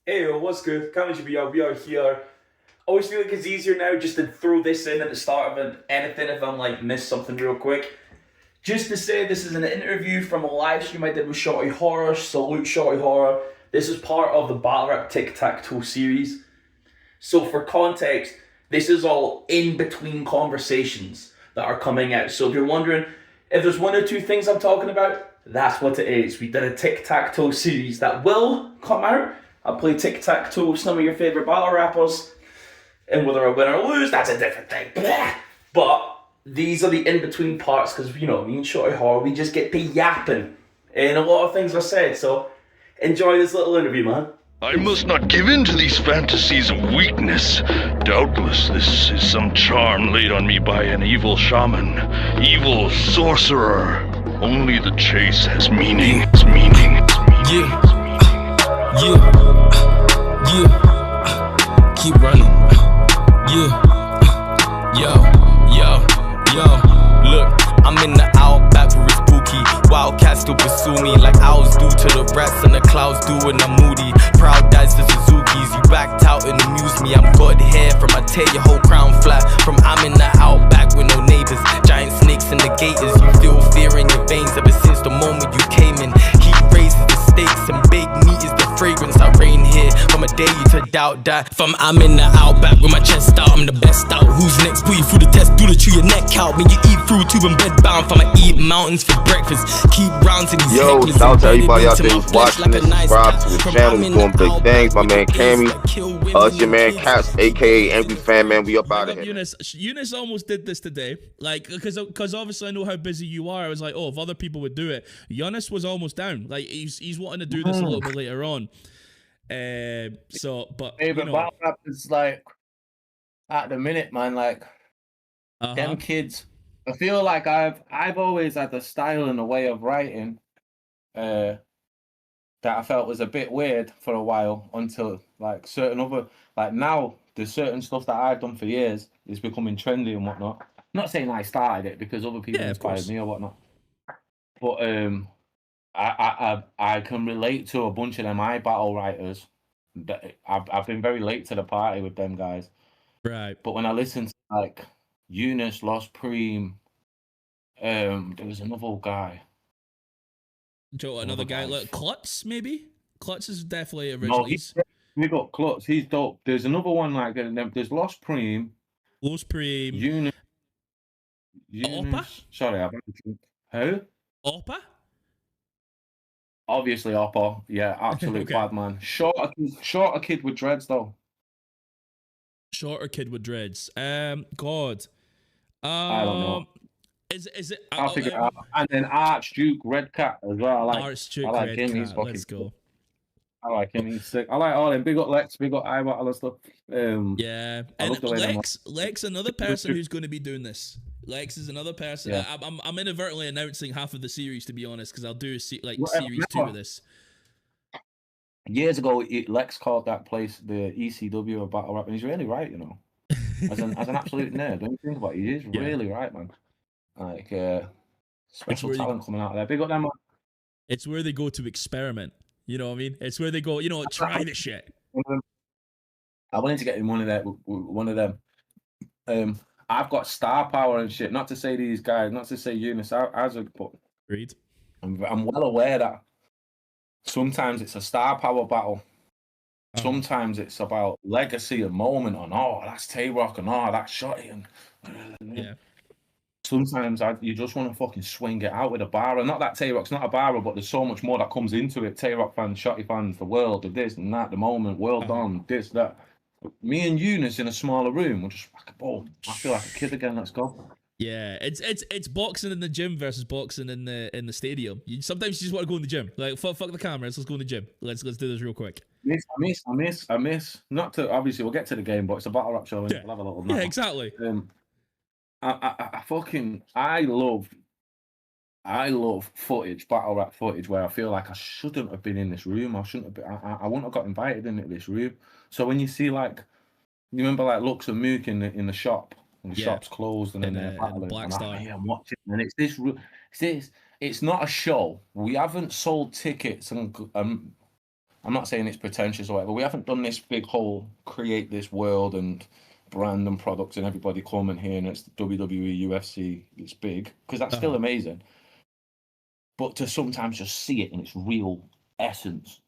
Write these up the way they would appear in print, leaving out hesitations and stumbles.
Hey, what's good? Cammygbr, we are here. Always feel like it's easier now just to throw this in at the start of anything if I'm like miss something real quick. Just to say this is an interview from a live stream I did with Shotty Horroh. Salute Shotty Horroh. This is part of the Battle Rap Tic-Tac-Toe series. So for context, this is all in between conversations that are coming out. So if you're wondering if there's one or two things I'm talking about, that's what it is. We did a tic-tac-toe series that will come out. I'll play tic-tac-toe with some of your favourite battle rappers. And whether I win or lose, that's a different thing. But these are the in-between parts because, you know, me and Shotty Horroh, we just get to yapping. And a lot of things are said. So enjoy this little interview, man. I must not give in to these fantasies of weakness. Doubtless this is some charm laid on me by an evil shaman, evil sorcerer. Only the chase has meaning. Yeah. Keep running. Yo. Look, I'm in the outback where it's spooky. Wildcats still pursue me like owls do to the rats and the clouds do when I'm moody. Proud dads to Suzuki's. You backed out and amuse me. I'm good hair from I tear your whole crown flat. From I'm in the outback with no neighbors. Giant snakes and the gators. You feel fear in your veins ever since the moment you came in. Heat raises the stakes and big meat is the fragrance. I reign here from a day to doubt that. From I'm in the outback with my chest out, I'm the best out. Who's next? Put you through the test, do to chew your neck out. When you eat through tube and bed bound, from I eat mountains for breakfast. Keep rounds to these Yo, shout out to everybody out there who's watching this, subscribe to the channel, he's doing big things. My man Cammy, it's your man Caps, aka Angry Fan Man. We up out of here. Eunice almost did this today, like because obviously I know how busy you are. I was like, oh, if other people would do it, YUNUS was almost down. Like he's wanting to do this a little bit later on. But hey, but battle rap is like at the minute, man. Like them kids. I feel like I've always had a style and a way of writing that I felt was a bit weird for a while until like certain other now there's certain stuff that I've done for years is becoming trendy and whatnot. I'm not saying I started it because other people inspired me or whatnot, but I can relate to a bunch of them battle writers. That I've been very late to the party with them guys, right? But when I listen to like YUNUS, Lost Preem, there was another guy. Another guy like Klutz, maybe? Klutz is definitely originally. No, we got Klutz, he's dope. There's another one like there's Lost Preem. YUNUS. Oppa? Sorry, I've had a drink. Who? Oppa? Obviously Oppa. Yeah, absolute bad man. Shorter kid with dreads though. Shorter kid with dreads. God. I don't know. Is it? I'll figure it out. And then Archduke Red Cat as well. I like Red him. Cat. He's fucking Let's go. I like him. He's sick. I like all them. Big up Lex. Big up IBATTLE and stuff. Yeah. And Lex, another person who's going to be doing this. Lex is another person. Yeah. I'm inadvertently announcing half of the series, to be honest, because I'll do series 2 of this. Years ago, Lex called that place the ECW of battle rap, and he's really right, you know. As an absolute nerd, don't you think about it? He is really right, man. Like special talent coming out there. Big up them, man. It's where they go to experiment. You know what I mean? It's where they go, you know, try the shit. I wanted to get in one of them. I've got star power and shit. Not to say these guys, not to say YUNUS, but Read. I'm well aware that sometimes it's a star power battle. Sometimes it's about legacy and moment on, oh, that's Tay-Rock and oh, that's Shotty. And yeah. Sometimes you just want to fucking swing it out with a bar. And not that Tay-Rock's not a barra, but there's so much more that comes into it. Tay-Rock fans, Shotty fans, the world, the this and that, the moment, world on, this, that. Me and YUNUS in a smaller room, we're just like, boom, I feel like a kid again, let's go. Yeah, it's boxing in the gym versus boxing in the stadium. Sometimes you just want to go in the gym. Like, fuck the cameras, let's go in the gym. Let's do this real quick. I miss. Not to, obviously, we'll get to the game, but it's a battle rap show, and we'll have a little nap. Yeah, exactly. I love footage, battle rap footage, where I feel like I shouldn't have been in this room. I wouldn't have got invited into this room. So when you see like, you remember like Lux and Mook in the shop, and the shop's closed, and then they're battling, I'm watching, and it's this. It's not a show. We haven't sold tickets, and I'm not saying it's pretentious or whatever. We haven't done this big whole create this world and brand and products and everybody come and here and it's WWE, UFC, it's big, because that's still amazing. But to sometimes just see it in its real essence.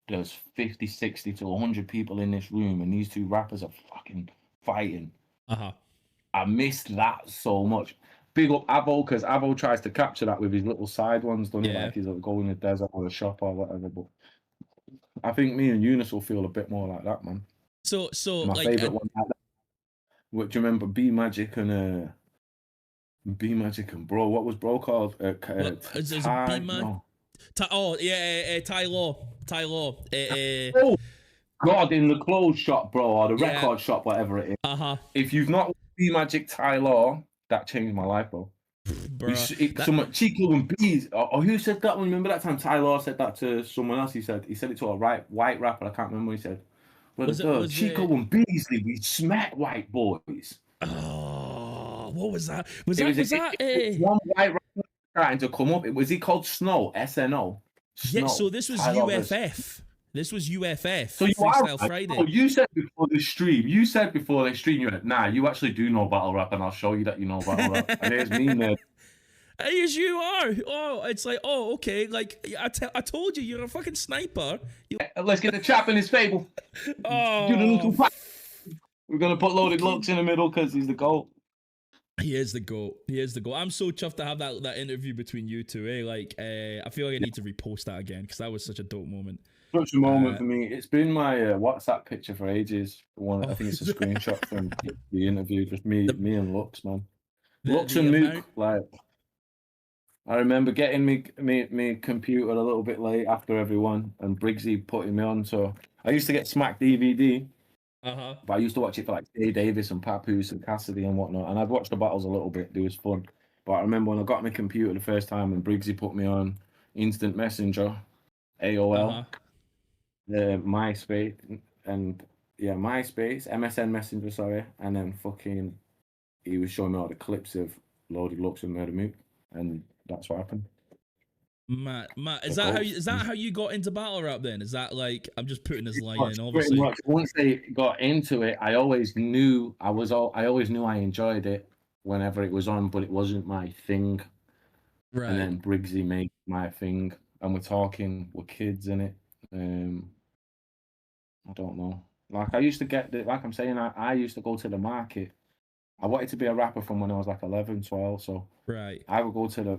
There's 50, 60 to 100 people in this room and these two rappers are fucking fighting. I missed that so much. Big up Avo, because Avo tries to capture that with his little side ones, don't he? Like he's like go in the desert or a shop or whatever. But I think me and Yunus will feel a bit more like that, man. So my like, favorite one. What do you remember? B Magic and Bro. What was Bro called? Ty Law. Oh God, in the clothes shop, bro, or the record shop, whatever it is. If you've not B Magic Ty Law, that changed my life, bro. Someone Chico and Bees. Or who said that one? Remember that time Ty Law said that to someone else? He said it to a white rapper. I can't remember what he said. Was Chico and Beasley, we smack white boys. Oh, what was that? Was one white rapper trying to come up. Was he called Snow? SNO. Snow. Yeah, so this was UFF. This was UFF. So you Freestyle are, Friday. Oh, you said before the stream, you went, nah, you actually do know battle rap, and I'll show you that you know battle rap. And there's me, man. Yes, you are. Oh, it's like, oh, okay. Like, I told you, you're a fucking sniper. Let's get the chap in his fable. Oh. We're going to put Loaded Lux in the middle because he's the GOAT. He is the GOAT. I'm so chuffed to have that interview between you two. Like, I feel like I need to repost that again because that was such a dope moment. Such a moment for me. It's been my WhatsApp picture for ages. I think it's a screenshot from the interview. Just me and Lux, man. Lux and Mook, like... I remember getting me computer a little bit late after everyone, and Briggsy putting me on. So I used to get Smack DVD, but I used to watch it for like Jay Davis and Papoose and Cassidy and whatnot. And I'd watch the battles a little bit; it was fun. But I remember when I got my computer the first time, and Briggsy put me on Instant Messenger, AOL, MySpace, and MySpace, MSN Messenger, sorry, and then fucking he was showing me all the clips of Loaded Lux and Murda Mook, and that's what happened. Matt, is that how you got into battle rap then? Is that like, I'm just putting this line in, obviously. Once they got into it, I always knew I enjoyed it whenever it was on, but it wasn't my thing. Right. And then Briggsy made my thing, and we're kids in it. I don't know. Like I used to like I'm saying, I used to go to the market. I wanted to be a rapper from when I was like 11, 12, so right. I would go to the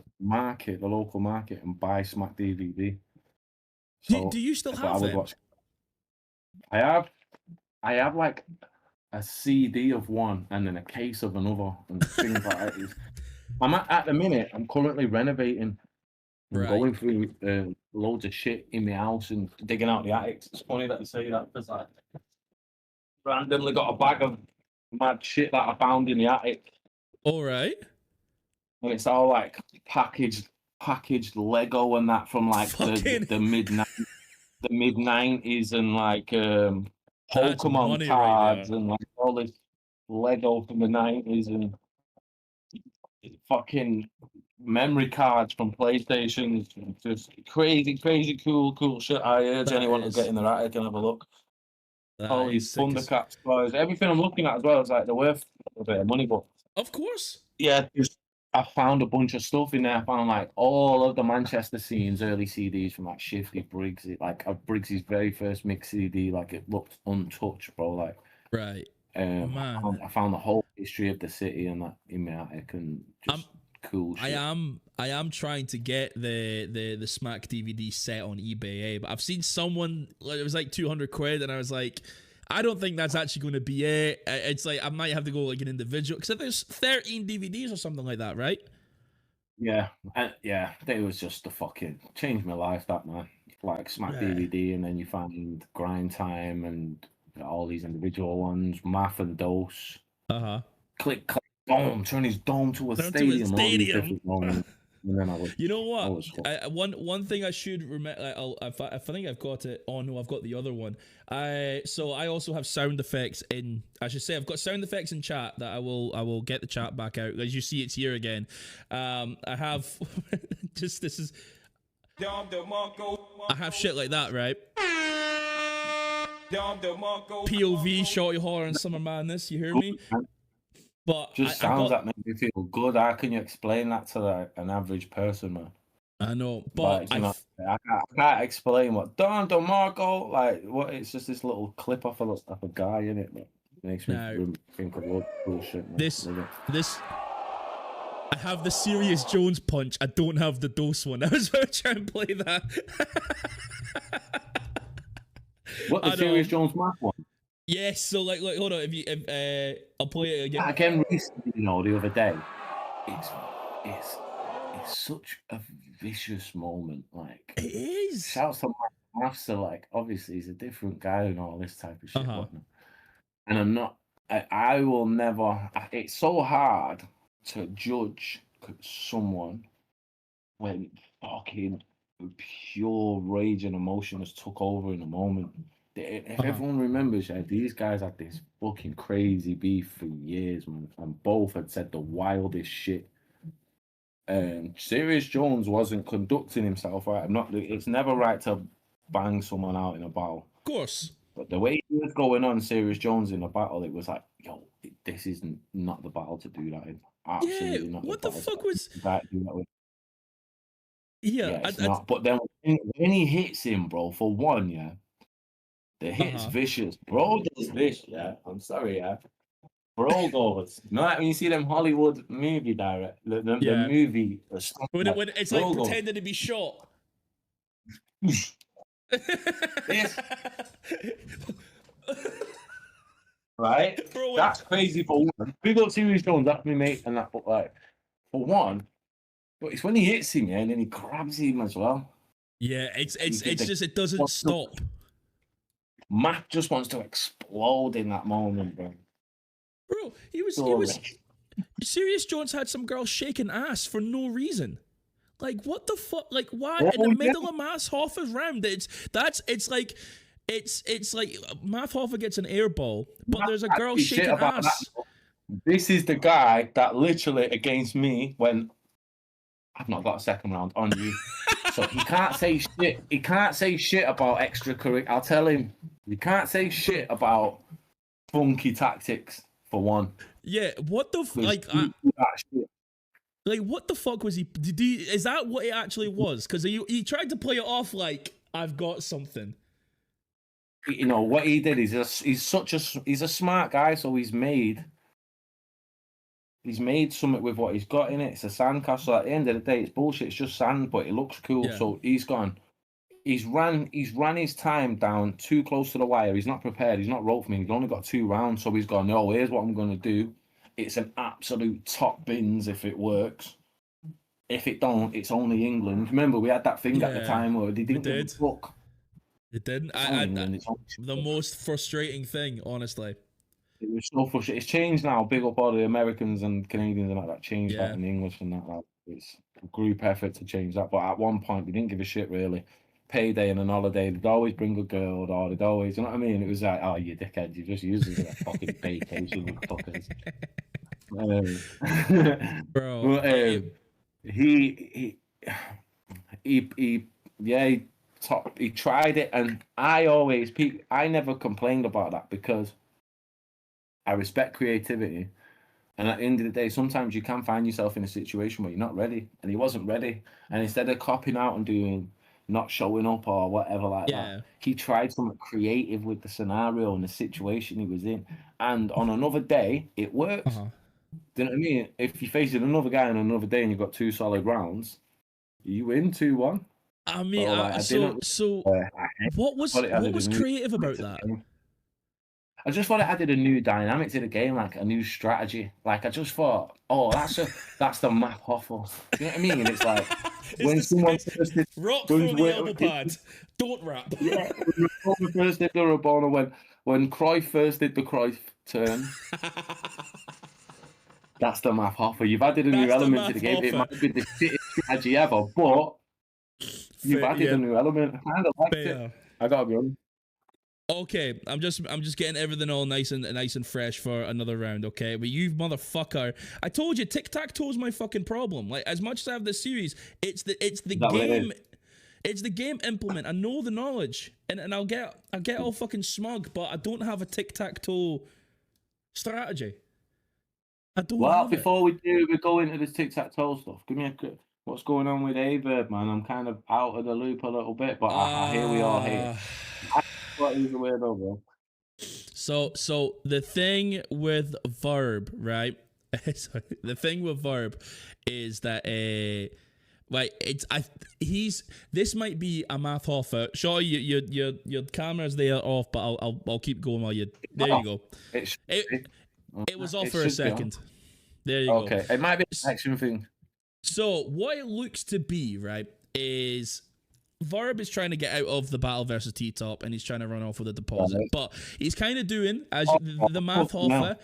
local market, and buy Smack DVD. So do you still have them? I have like a CD of one and then a case of another and things like that. I'm at the minute, I'm currently renovating. I'm going through loads of shit in my house and digging out the attics. It's funny that you say that because I randomly got a bag of mad shit that I found in the attic. All right. And it's all like packaged Lego and that from like the mid 90s and like Pokemon cards and like all this Lego from the 90s and fucking memory cards from PlayStation. Just crazy cool shit. I urge anyone to get in their attic and have a look. All these Thundercats toys, everything I'm looking at as well is like they're worth a bit of money, but of course, yeah. I found a bunch of stuff in there. I found like all of the Manchester scenes, early CDs from like Shifty Briggs, like Briggs's very first mix CD. Like it looked untouched, bro. Like right. I found the whole history of the city and that in my attic and just cool shit. I am trying to get the Smack DVD set on eBay, but I've seen someone, it was like 200 quid, and I was like, I don't think that's actually going to be it. It's like I might have to go like an individual, because there's 13 DVDs or something like that, right? Yeah, it was just the fucking changed my life, that man. Like Smack DVD, and then you find Grind Time and all these individual ones, Math and Dose. Click, click, boom, turn his dome to a stadium. And then you know what? One thing I should remember. I think I've got it. Oh no, I've got the other one. So I also have sound effects in. I should say I've got sound effects in chat that I will get the chat back out. As you see, it's here again. I have just this is. I have shit like that, right? POV, Shotty, Horror, and Summer Madness. You hear me? But just sounds that make me feel good. How can you explain that to like an average person, man? I know, but like, I can't explain what Don DeMarco, like what. It's just this little clip off a guy in it that makes me think of all bullshit. Man. This. I have the Serious Jones punch. I don't have the Dose one. I was going to try and play that. What, the Serious Jones math one? Yes. So like, hold on. I'll play it again. Again, recently, the other day. It's such a vicious moment. Like it is. Shouts to my master. Like obviously he's a different guy and all this type of shit. And I'm not. I will never. It's so hard to judge someone when fucking pure rage and emotion has took over in a moment. If everyone remembers, these guys had this fucking crazy beef for years, man, and both had said the wildest shit. Serious Jones wasn't conducting himself right. It's never right to bang someone out in a battle. Of course. But the way he was going on Serious Jones in a battle, it was like, yo, this is not the battle to do that in. Absolutely not. What the fuck was that? Yeah, it's not. But then when he hits him, bro, for one, the hit's vicious. Bro does this, I'm sorry, Bro goes. You know, like when you see them Hollywood movie the movie. When it's like pretending to be shot. This. Right? Bro, that's crazy for one. Big up Serious Jones, that's me, mate, and that, but like, for one, but it's when he hits him, and then he grabs him as well. Yeah, it's just, it doesn't stop. Matt just wants to explode in that moment, bro. Bro, he was Serious Jones had some girl shaking ass for no reason. Like, what the fuck? Like, why in the middle of Math Hoffa's round? It's like Math Hoffa gets an air ball, but there's a girl shaking ass. This is the guy that literally against me when I've not got a second round on you. So he can't say shit. He can't say shit about extracurricular. I'll tell him. You can't say shit about funky tactics for one. Yeah, what the like what the fuck was he? Is that what it actually was? Because he tried to play it off like I've got something. You know what he did is he's a smart guy, so he's made something with what he's got in it. It's a sandcastle. At the end of the day, it's bullshit. It's just sand, but it looks cool. Yeah. So he's ran his time down too close to the wire. He's not prepared. He's not roped me. He's only got 2 rounds, so he's gone, no, here's what I'm going to do. It's an absolute top bins if it works. If it don't, it's only England. Remember, we had that thing at the time where they didn't give a fuck. It didn't. The most frustrating thing, honestly. It was so frustrating. It's changed now. Big up all the Americans and Canadians and that changed that in English and that. Like, it's a group effort to change that. But at one point, we didn't give a shit really. Payday and an holiday, they'd always bring a girl, or they'd always, you know what I mean? It was like, oh, you dickhead, you just use it as a fucking vacation, you fuckers. Bro, but, he tried it, and I never complained about that because I respect creativity. And at the end of the day, sometimes you can find yourself in a situation where you're not ready, and he wasn't ready. And instead of copping out and not showing up or whatever like that, he tried something creative with the scenario and the situation he was in. And on another day, it works. Do you know what I mean? If you're facing another guy on another day and you've got 2 solid rounds, you win 2-1. I mean, what was creative about that? I just thought it added a new dynamic to the game, like a new strategy. Like I just thought, oh, that's the Math Hoffa. You know what I mean? And it's like when someone first did rock from the elbow pad, don't rap. Yeah, when first did the Rabona, when Cruyff first did the Cruyff turn. That's the Math Hoffa. You've added a new element to the game. It might be the shittest strategy ever, but you've added a new element. I kind of liked it. I gotta be honest. Okay, I'm just getting everything all nice and fresh for another round, okay? But you motherfucker, I told you tic-tac-toe is my fucking problem. Like, as much as I have this series, it's the game. It's the game implement. I know the knowledge, and I'll get all fucking smug, but I don't have a tic-tac-toe strategy. I don't Well, have before we go into this tic-tac-toe stuff, give me a quick, what's going on with AVERB, man? I'm kind of out of the loop a little bit, but I hear we all hate it. What is the weirdo, bro? So the thing with VERB, right? Sorry, the thing with VERB is that like this might be a math HOFFA. Shotty, your camera's there off, but I'll keep going while you. There you go. It was off for a second. There you go. Okay, it might be an action thing. So what it looks to be, right, is VERB is trying to get out of the battle versus T-Top, and he's trying to run off with a deposit. Right. But he's kind of doing, as the math HOFFA,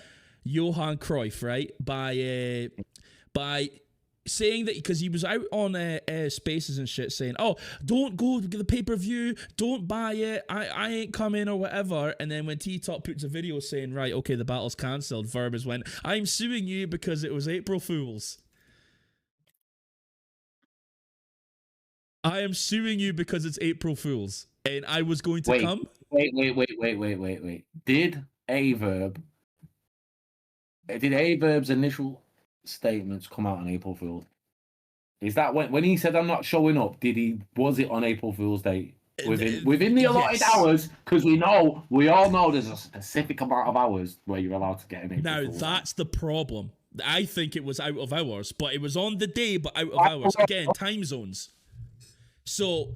Johan Cruyff, right, by saying that, because he was out on Spaces and shit saying, oh, don't go to the pay-per-view, don't buy it, I ain't coming or whatever. And then when T-Top puts a video saying, right, okay, the battle's cancelled, VERB has went, I'm suing you because it was April Fools. I am suing you because it's April Fools, and I was going to come. Wait. Did AVERB's initial statements come out on April Fool's? Is that when he said I'm not showing up? Was it on April Fool's Day within the allotted hours? Because we all know there's a specific amount of hours where you're allowed to get an April Fool's. That's the problem. I think it was out of hours, but it was on the day, but out of hours. Again, time zones. So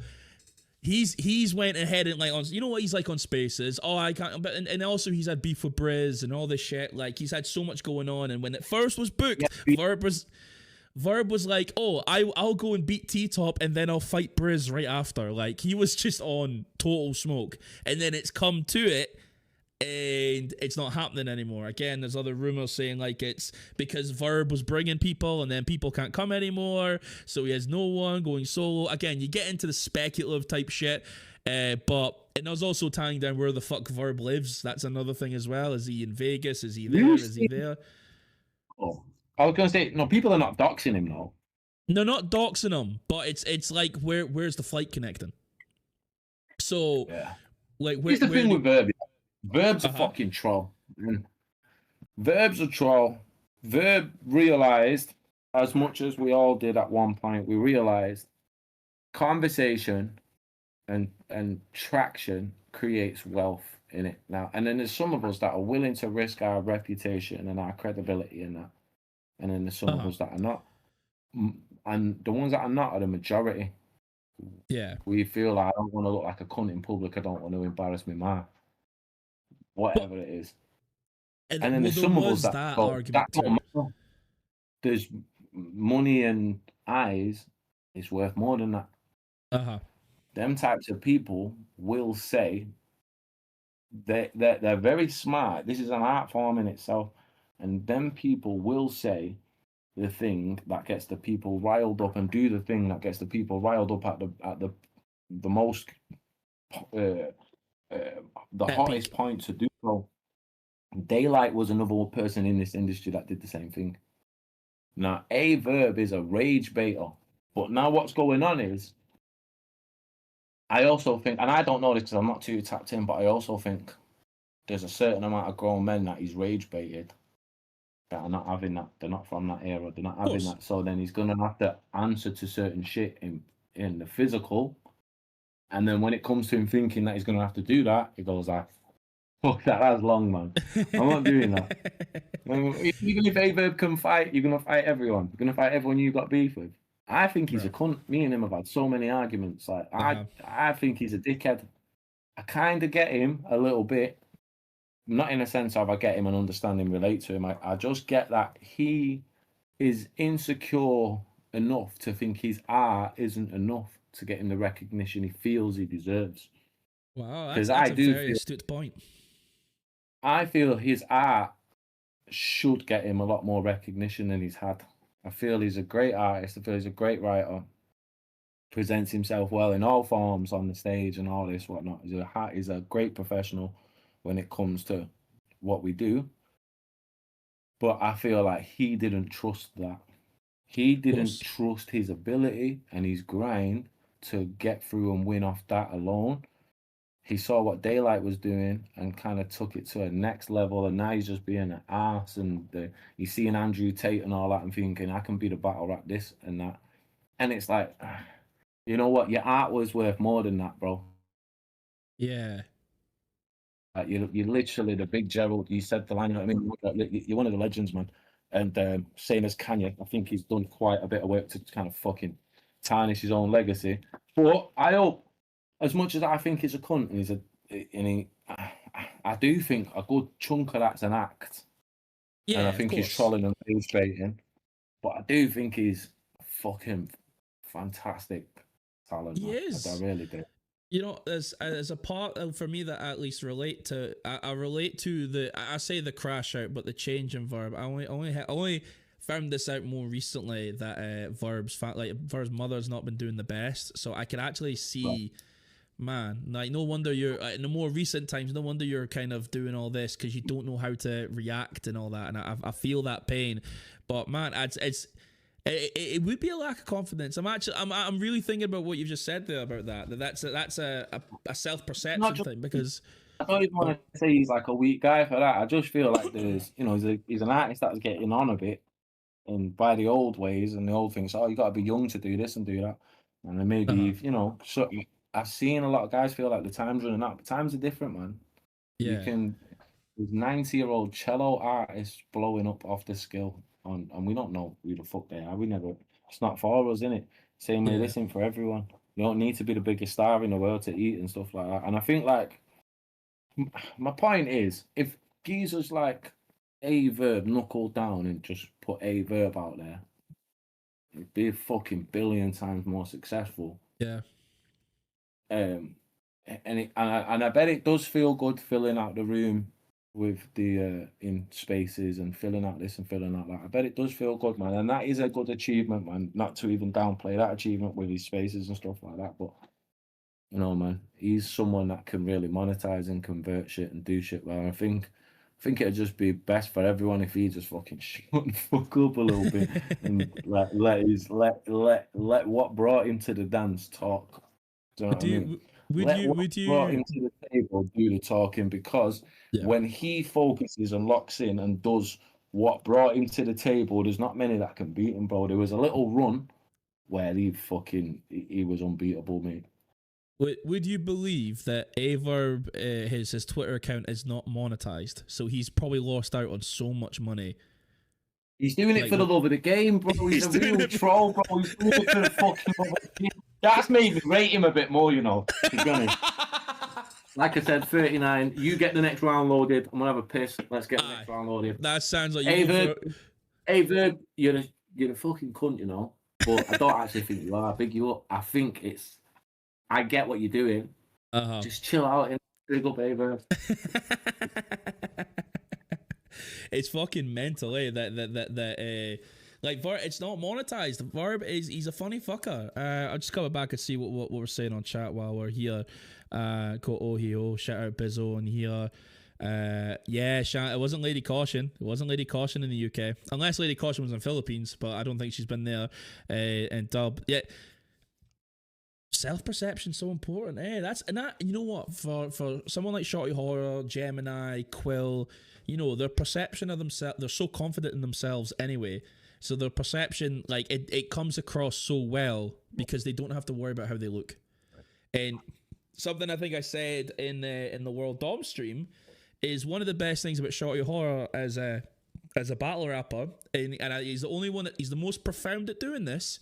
he's went ahead and like on, you know what he's like on Spaces. Oh, I can't. But and also he's had beef with Briz and all this shit. Like he's had so much going on. And when it first was booked, VERB was like, oh, I'll go and beat T-Top and then I'll fight Briz right after. Like he was just on total smoke. And then it's come to it, and it's not happening anymore. Again, there's other rumors saying like it's because VERB was bringing people and then people can't come anymore, so he has no one going solo. Again, you get into the speculative type shit, but and there's also tying down where the fuck VERB lives. That's another thing as well. Is he in Vegas? Is he there? Is he there? Oh, I was gonna say, no, people are not doxing him though. No, not doxing him, but it's like where's the flight connecting? So yeah. Like here's the thing with VERB. VERB's a fucking troll. VERB's a troll. VERB realized, as much as we all did at one point, we realized conversation and traction creates wealth in it now. And then there's some of us that are willing to risk our reputation and our credibility in that. And then there's some of us that are not. And the ones that are not are the majority. Yeah. We feel like I don't want to look like a cunt in public. I don't want to embarrass my ma. Whatever it is. And then there's some of us that don't matter. There's money and eyes is worth more than that. Them types of people will say they're very smart. This is an art form in itself. And them people will say the thing that gets the people riled up and do the thing that gets the people riled up at the most the hottest point to do so. Daylight was another person in this industry that did the same thing. Now, VERB is a rage baiter. But now what's going on is, I also think, and I don't know this because I'm not too tapped in, but I also think there's a certain amount of grown men that he's rage baited that are not having that. They're not from that era. They're not having that. So then he's going to have to answer to certain shit in the physical. And then when it comes to him thinking that he's going to have to do that, he goes like, fuck that, that's long, man. I'm not doing that. Even if VERB can fight, you're going to fight everyone. You're going to fight everyone you got beef with. I think he's a cunt. Me and him have had so many arguments. Like I think he's a dickhead. I kind of get him a little bit. Not in a sense of I get him and understand him, relate to him. I just get that he is insecure enough to think his art isn't enough to get him the recognition he feels he deserves. Wow, that's a very astute point. I feel his art should get him a lot more recognition than he's had. I feel he's a great artist. I feel he's a great writer. Presents himself well in all forms on the stage and all this whatnot. He's a great professional when it comes to what we do. But I feel like he didn't trust that. He didn't trust his ability and his grind to get through and win off that alone. He saw what Daylight was doing and kind of took it to a next level, and now he's just being an ass. And he's seeing Andrew Tate and all that and thinking, I can be the battle rap this and that. And it's like, you know what? Your art was worth more than that, bro. Yeah. You're literally the big Gerald. You said the line, you know what I mean? You're one of the legends, man. And same as Kanye, I think he's done quite a bit of work to kind of fucking tarnish his own legacy. But I hope, as much as I think he's a cunt, and I do think a good chunk of that's an act. Yeah, and I think he's trolling and illustrating. But I do think he's a fucking fantastic talent. He is. I really do. You know, as a part for me that I at least relate to, I relate to I say the crash out, but the change in Verb. I only found this out more recently that Verb's mother's not been doing the best, so I can actually see, man, like no wonder you're in the more recent times. No wonder you're kind of doing all this because you don't know how to react and all that, and I feel that pain. But man, it would be a lack of confidence. I'm really thinking about what you've just said there about that's a self-perception thing, because I don't even want to say he's like a weak guy for that. I just feel like he's an artist that's getting on a bit, and by the old ways and the old things. Oh, you got to be young to do this and do that, and then maybe So I've seen a lot of guys feel like the time's running out, but times are different, man. Yeah, there's 90-year-old cello artists blowing up off the skill. And we don't know who the fuck they are. It's not for us, innit? Same way, this ain't for everyone. You don't need to be the biggest star in the world to eat and stuff like that. And I think, like, my point is, if geezers like VERB knuckled down and just put VERB out there, it'd be a fucking billion times more successful. Yeah. And I bet it does feel good filling out the room with the in spaces and filling out this and filling out that. I bet it does feel good, man, and that is a good achievement, man. Not to even downplay that achievement with his spaces and stuff like that, but man, he's someone that can really monetize and convert shit and do shit well. I think it'd just be best for everyone if he just fucking shut the fuck up a little bit and let what brought him to the dance talk. Do you know what I mean? Would you brought him to the table do the talking, because when he focuses and locks in and does what brought him to the table, there's not many that can beat him, bro. There was a little run where he was unbeatable, mate. Would you believe that VERB, his Twitter account is not monetized, so he's probably lost out on so much money? He's doing it for the love of the game, bro. He's a real troll, bro. He's doing it for the fucking love of the game. That's made me rate him a bit more, to be honest. Like I said, 39. You get the next round loaded. I'm gonna have a piss. Let's get the next round loaded. That sounds like VERB, you're a fucking cunt, But I don't actually think you are. I big you up. I think I get what you're doing. Just chill out and big up VERB. It's fucking mental, like VERB, it's not monetized. VERB he's a funny fucker. I'll just come back and see what we're saying on chat while we're here. Shout out Bizzo on here. It wasn't Lady Caution. It wasn't Lady Caution in the UK, unless Lady Caution was in the Philippines, but I don't think she's been there. And dub, self-perception so important. You know what, for someone like Shotty Horroh, Gemini, Quill, their perception of themselves, they're so confident in themselves anyway. So their perception, like it comes across so well because they don't have to worry about how they look. And something I think I said in the World Dom stream is one of the best things about Shotty Horroh as a battle rapper, and he's the only one he's the most profound at doing this,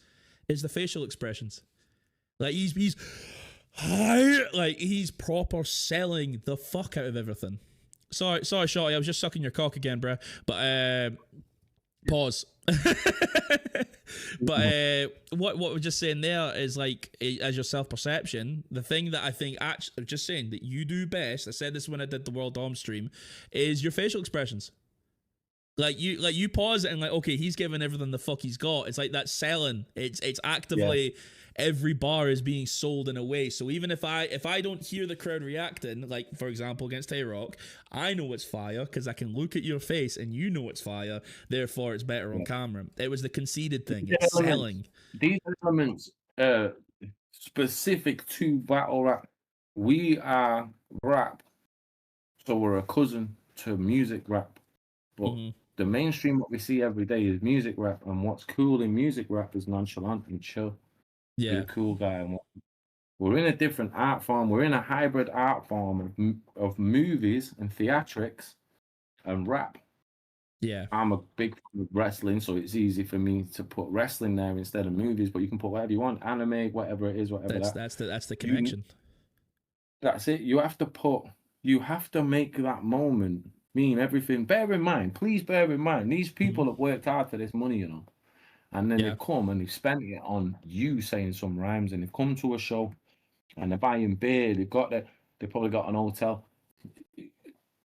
is the facial expressions. Like he's like he's proper selling the fuck out of everything. Sorry, Shotty, I was just sucking your cock again, bruh. But pause. But what we're just saying there is, like, as your self-perception, the thing that I think actually, just saying that you do best, I said this when I did the World Dom stream, is your facial expressions. Like you pause it and like, okay, he's giving everything the fuck he's got. It's like that's selling. It's actively every bar is being sold in a way. So even if I don't hear the crowd reacting, like for example against Tay-Rock, I know it's fire because I can look at your face and you know it's fire. Therefore, it's better on camera. It was the conceded thing. It's selling. These elements, specific to battle rap. We are rap, so we're a cousin to music rap. But the mainstream what we see every day is music rap, and what's cool in music rap is nonchalant and chill. Be a cool guy. And we're in a different art form. We're in a hybrid art form of movies and theatrics and rap. Yeah, I'm a big fan of wrestling, so it's easy for me to put wrestling there instead of movies. But you can put whatever you want, anime, whatever it is, whatever. That's the connection. That's it. You have to make that moment mean everything. Bear in mind, please bear in mind, these people have worked hard for this money, you know, and then they've come and they've spent it on you saying some rhymes, and they've come to a show and they're buying beer. They probably got an hotel.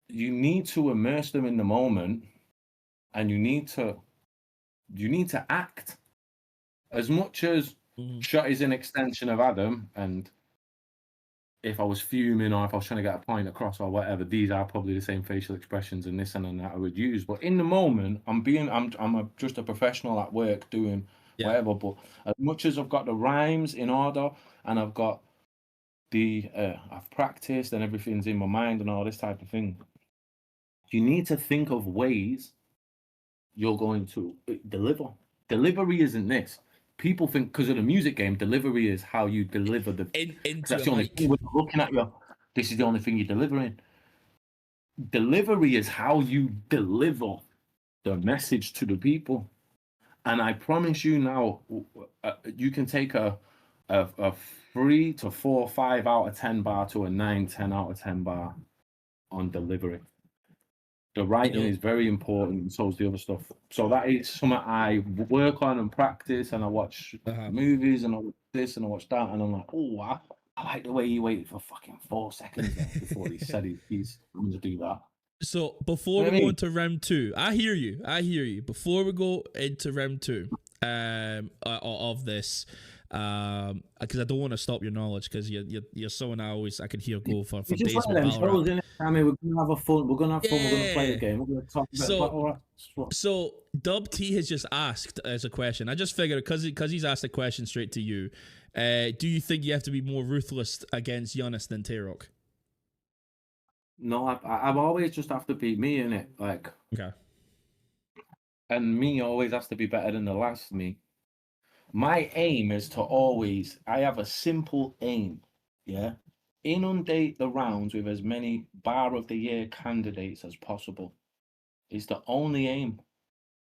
You need to immerse them in the moment. And you need to act. As much as Shotty is an extension of Adam, and if I was fuming or if I was trying to get a point across or whatever, these are probably the same facial expressions and this and that I would use. But in the moment, I'm just a professional at work doing whatever. But as much as I've got the rhymes in order and I've got I've practiced and everything's in my mind and all this type of thing, you need to think of ways you're going to deliver. Delivery isn't this. People think because of the music game, delivery is how you deliver that's the only thing we're looking at you. This is the only thing you're delivering. Delivery is how you deliver the message to the people. And I promise you now, you can take a 3 to 4, 5 out of 10 bar to a 9, 10 out of 10 bar on delivery. The writing is very important, and so is the other stuff. So that is something I work on and practice, and I watch movies, and I watch this, and I watch that, and I'm like, oh, I like the way he waited for fucking 4 seconds before he said he's going to do that. So before we go into round 2, I hear you. Before we go into round 2 of this, because I don't want to stop your knowledge, because you're someone I could hear go for days with battle rap. I mean, we're gonna have fun. We're gonna play a game. We're gonna talk about battle rap. So Dub T has just asked as a question. I just figured because he's asked a question straight to you. Do you think you have to be more ruthless against YUNUS than Tay-Rock? No, I've always just have to beat me in it, like. Okay. And me always has to be better than the last me. My aim is to always, I have a simple aim, yeah? Inundate the rounds with as many Bar of the Year candidates as possible. It's the only aim.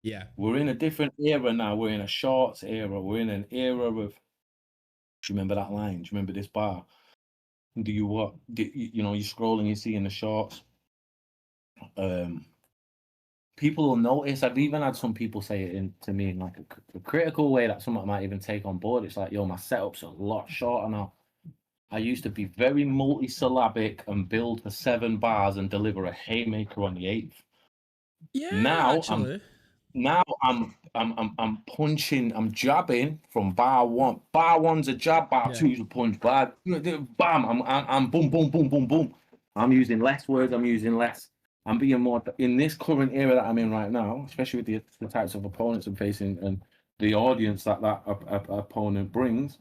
Yeah. We're in a different era now. We're in a shorts era. We're in an era of, do you remember that line? Do you remember this bar? Do you what? You know, you scroll and you see in the shorts. People will notice. I've even had some people say it to me in like a critical way that someone might even take on board. It's like, yo, my setup's a lot shorter now. I used to be very multi-syllabic and build for 7 bars and deliver a haymaker on the 8th. Yeah. Now actually. I'm punching. I'm jabbing from bar 1. Bar 1's a jab. Bar 2's a punch. Bam. I'm boom, boom, boom, boom, boom. I'm using less words. I'm using less. I'm being more in this current era that I'm in right now, especially with the types of opponents I'm facing and the audience that opponent brings.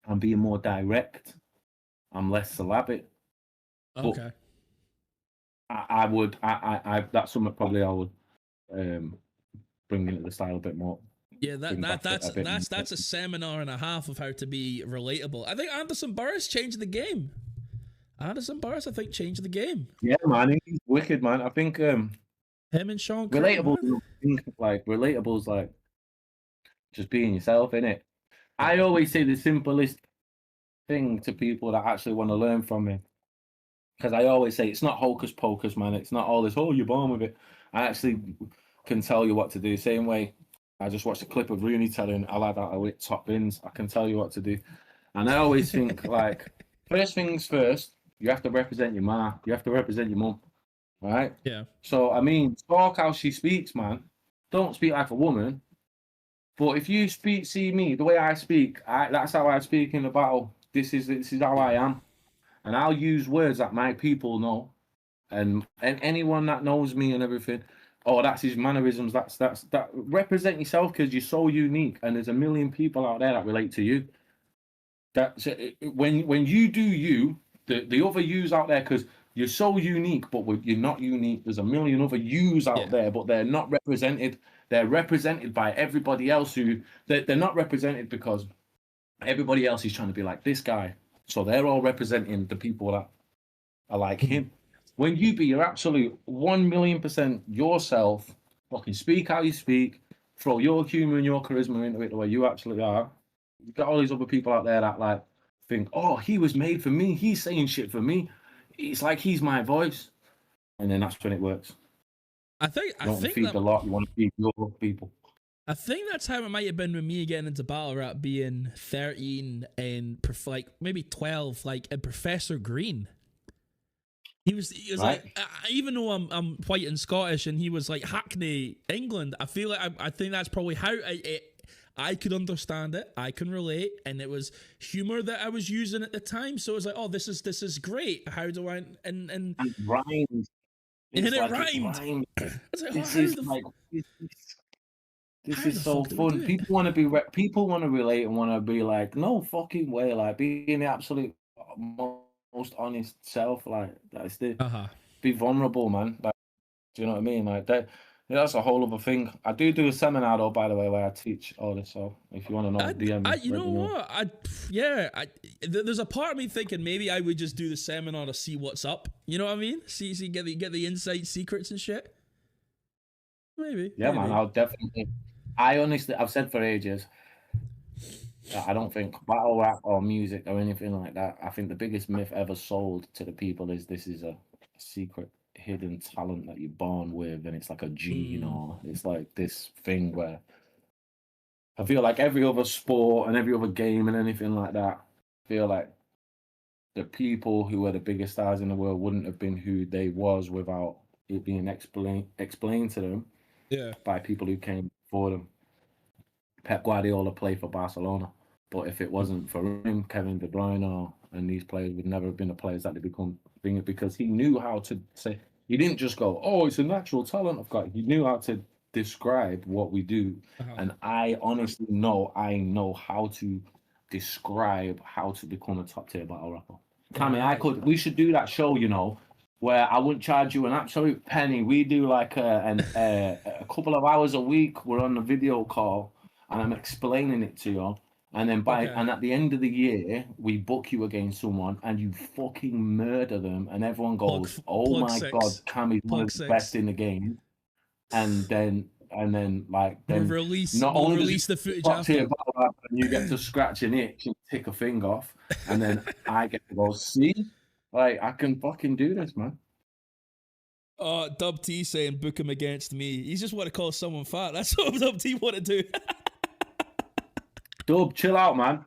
I'm being more direct. I'm less syllabic. Okay. But that's something probably I would bring into the style a bit more. Yeah, that's a seminar and a half of how to be relatable. I think Anderson Burris changed the game. Anderson Burris, I think, changed the game. Yeah, man, he's wicked, man. I think him and Sean relatable, relatable is like just being yourself, innit? I always say the simplest thing to people that actually want to learn from me, because I always say it's not hocus pocus, man. It's not all this, oh, you're born with it. I actually can tell you what to do. Same way I just watched a clip of Rooney telling a lad out of top bins, I can tell you what to do. And I always think, like, first things first, you have to represent your ma. You have to represent your mum. All right? Yeah. So, I mean, talk how she speaks, man. Don't speak like a woman. But if you see me, the way I speak, that's how I speak in the battle. This is how I am. And I'll use words that my people know. And anyone that knows me and everything, oh, that's his mannerisms. That represent yourself, because you're so unique. And there's a million people out there that relate to you. when you do you, the other yous out there, because you're so unique, but you're not unique. There's a million other yous out there, but they're not represented. They're represented by everybody else who they're not represented because everybody else is trying to be like this guy. So they're all representing the people that are like him. When you be your absolute 1,000,000% yourself, fucking speak how you speak, throw your humor and your charisma into it the way you actually are. You got all these other people out there that like think, oh, he was made for me. He's saying shit for me. It's like he's my voice, and then that's when it works. I think feed the lot. You want to feed your people. I think that's how it might have been with me getting into battle rap, being 13 and like maybe 12, like in Professor Green. He was right. Like, even though I'm white and Scottish, and he was like Hackney, England. I feel like I think that's probably how I could understand it. I can relate, and it was humor that I was using at the time. So it was like, oh, this is great. How do I and it rhymes. And it rhymed. It's like, this is like this is so fun. People want to be people want to relate and want to be like, no fucking way, like being the absolute most honest self, like that's the be vulnerable, man. Like, do you know what I mean? Like that. Yeah, that's a whole other thing. I do a seminar though, by the way, where I teach all this. So if you want to know, DM me. You know what? There's a part of me thinking maybe I would just do the seminar to see what's up. You know what I mean? See get the inside secrets and shit. Maybe. Yeah, maybe. Man. I'll definitely. I've said for ages. I don't think battle rap or music or anything like that. I think the biggest myth ever sold to the people is this is a secret, hidden talent that you're born with, and it's like a gene, or it's like this thing where I feel like every other sport and every other game and anything like that, I feel like the people who were the biggest stars in the world wouldn't have been who they was without it being explained to them by people who came before them. Pep Guardiola played for Barcelona, but if it wasn't for him, Kevin De Bruyne and these players would never have been the players that they become, because he knew how to say. He didn't just go, oh, it's a natural talent I've got. He knew how to describe what we do. And I honestly know how to describe how to become a top tier battle rapper. Cammy, we should do that show, you know, where I wouldn't charge you an absolute penny. We do like a couple of hours a week. We're on a video call and I'm explaining it to you. And then and at the end of the year, we book you against someone and you fucking murder them, and everyone goes, "Oh my god, Cammy's one of the best in the game." And then release the footage after, and you get to scratch an itch and tick a thing off, and then I get to go, see, like I can fucking do this, man. Dub T saying book him against me. He's just want to call someone fat. That's what Dub T want to do. Dub, chill out, man.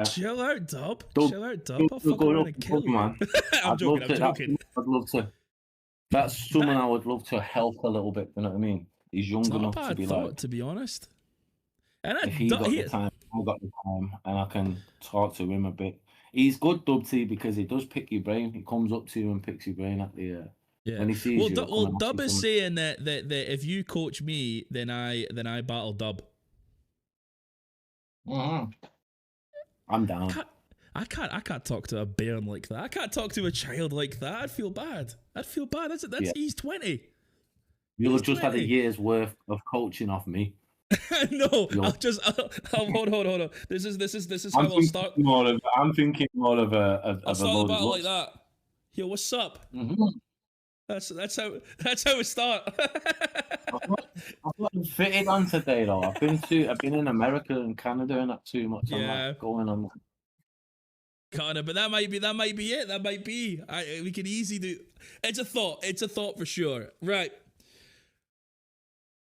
Chill out, Dub. Chill out, Dub. I'll fucking want to kill you. Man. I'm joking. I'd love to. That's someone I would love to help a little bit. You know what I mean? He's young enough to be like. To be honest. And if he got the time, I've got the time, and I can talk to him a bit. He's good, Dub T, because he does pick your brain. He comes up to you and picks your brain at the. When he sees you. Dub is saying that if you coach me, then I battle Dub. I'm down. I can't talk to a bairn like that. I can't talk to a child like that. I'd feel bad. That's he's 20. You'll have just had a year's worth of coaching off me. No, hold on. This is how I'll start. I'm thinking more of a battle like that. Yo, what's up? That's how it start. I've gotten fitted on today though. I've been in America and Canada and not too much. I'm like going on. Kinda, but that might be it. That might be. We could easily do. It's a thought for sure. Right.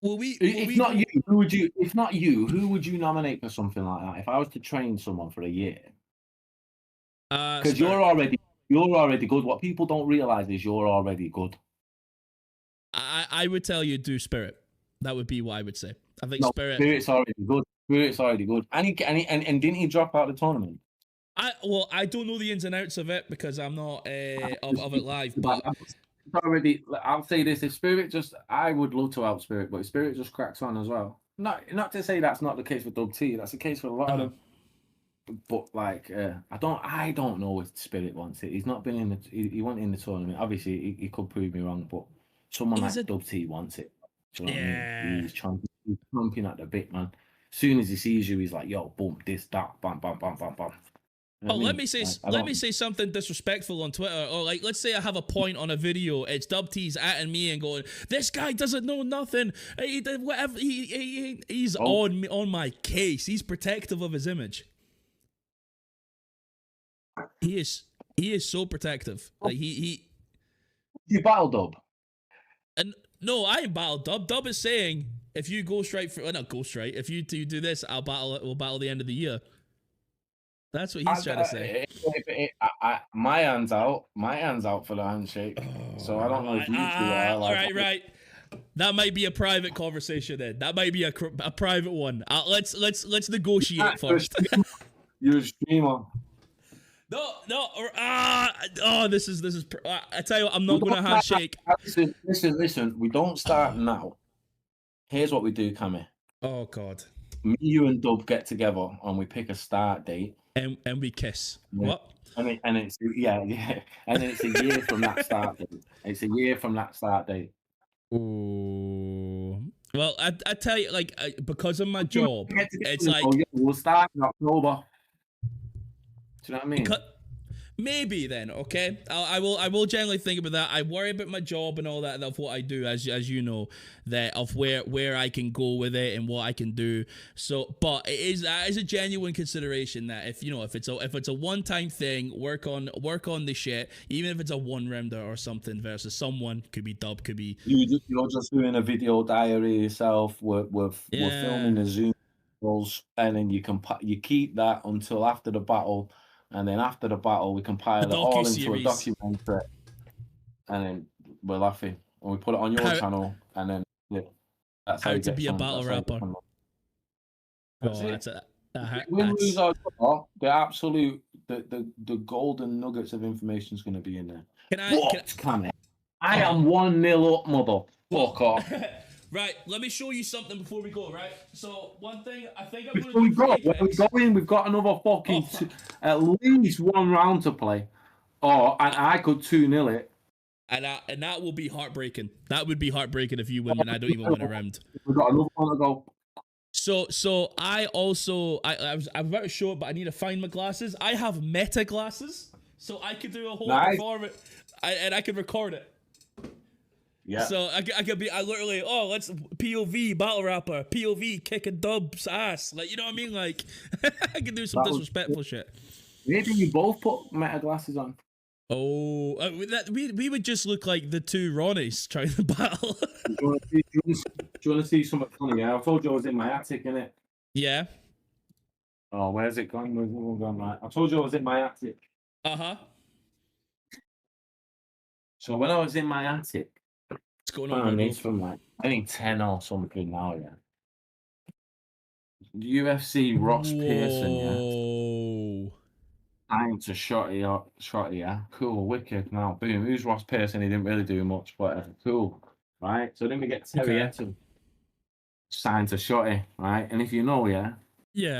If not you, who would you nominate for something like that? If I was to train someone for a year, because you're already good. What people don't realize is you're already good. I would tell you do Spirit. That would be what I would say. I think Spirit's already good. Spirit's already good. And didn't he drop out of the tournament? I don't know the ins and outs of it because I'm not of it live. But already, I'll say this: if Spirit I would love to help Spirit, but if Spirit just cracks on as well. Not to say that's not the case for Dub T. That's the case for a lot of them. but like I don't know if Spirit wants it. He's not been in the he wasn't in the tournament. Obviously, he could prove me wrong, but someone like Dub T wants it. Do you know what I mean? He's chomping at the bit, man. As soon as he sees you, he's like, "Yo, boom, this, that, bam, bam, bam, bam, bam." You know Oh, what I let mean? me say something disrespectful on Twitter, or like, let's say I have a point on a video, it's Dub T's atting me and going, "This guy doesn't know nothing. He did whatever. He's on me, on my case. He's protective of his image. He is so protective. Like You battle Dub? And no, I ain't battle Dub. Dub is saying, if you ghostwrite for, not ghostwrite, if you do this, I'll battle it. We'll battle the end of the year. That's what he's trying to say. My hand's out. My hand's out for the handshake. So I don't know if you two are like. Right. That might be a private conversation then. That might be a private one. Let's negotiate first. You're a streamer. This is. I tell you what, I'm not going to handshake. Listen. We don't start now. Here's what we do, Cammy. Oh God. Me, you, and Dub get together and we pick a start date. And we kiss. Yeah. What? And it's and it's a year from that start date. It's a year from that start date. Ooh. Well, I tell you, like, because of my job, it's like we'll start in October. Do you know what I mean? Maybe then, okay. I will generally think about that. I worry about my job and all that of what I do, as you know, that of where I can go with it and what I can do. So, but it is a genuine consideration that if it's a one-time thing, work on the shit, even if it's a one rounder or something versus someone, could be Dub, could be you're just doing a video diary yourself. We're filming the Zoom calls, and then you keep that until after the battle. And then after the battle, we compile it all into a documentary, and then we're laughing, and we put it on your channel, and then that's how you to get be a battle rapper. Lose or draw, the absolute the golden nuggets of information is going to be in there. I am 1-0 up, motherfucker. Right, let me show you something before we go, right? So, one thing, I think I'm going to do... We've got another fucking... at least one round to play. And I could 2-0 it. And that will be heartbreaking. That would be heartbreaking if you win and I don't even win a round. We've got another one to go. So I also... I was about to show it, but I need to find my glasses. I have meta glasses, so I could do a whole performance. And I could record it. Yeah. So I could be literally let's POV battle rapper, POV kicking Dub's ass, like, you know what I mean, like I can do some disrespectful shit. Maybe you both put meta glasses on. Oh, we would just look like the two Ronnies trying to battle. Do you want to see something funny? Yeah, I told you I was in my attic, innit? Yeah. Oh, where's it gone? Where's it gone? Right. I told you I was in my attic. So when I was in my attic. What's going on? It's from like, I think 10 or something now, yeah. UFC Ross Pearson, yeah. Time to Shotty, yeah. Cool, wicked. Now, boom, who's Ross Pearson? He didn't really do much, but cool. Right? So then we get Terry Etten signed to Shotty, right? And if you know, yeah,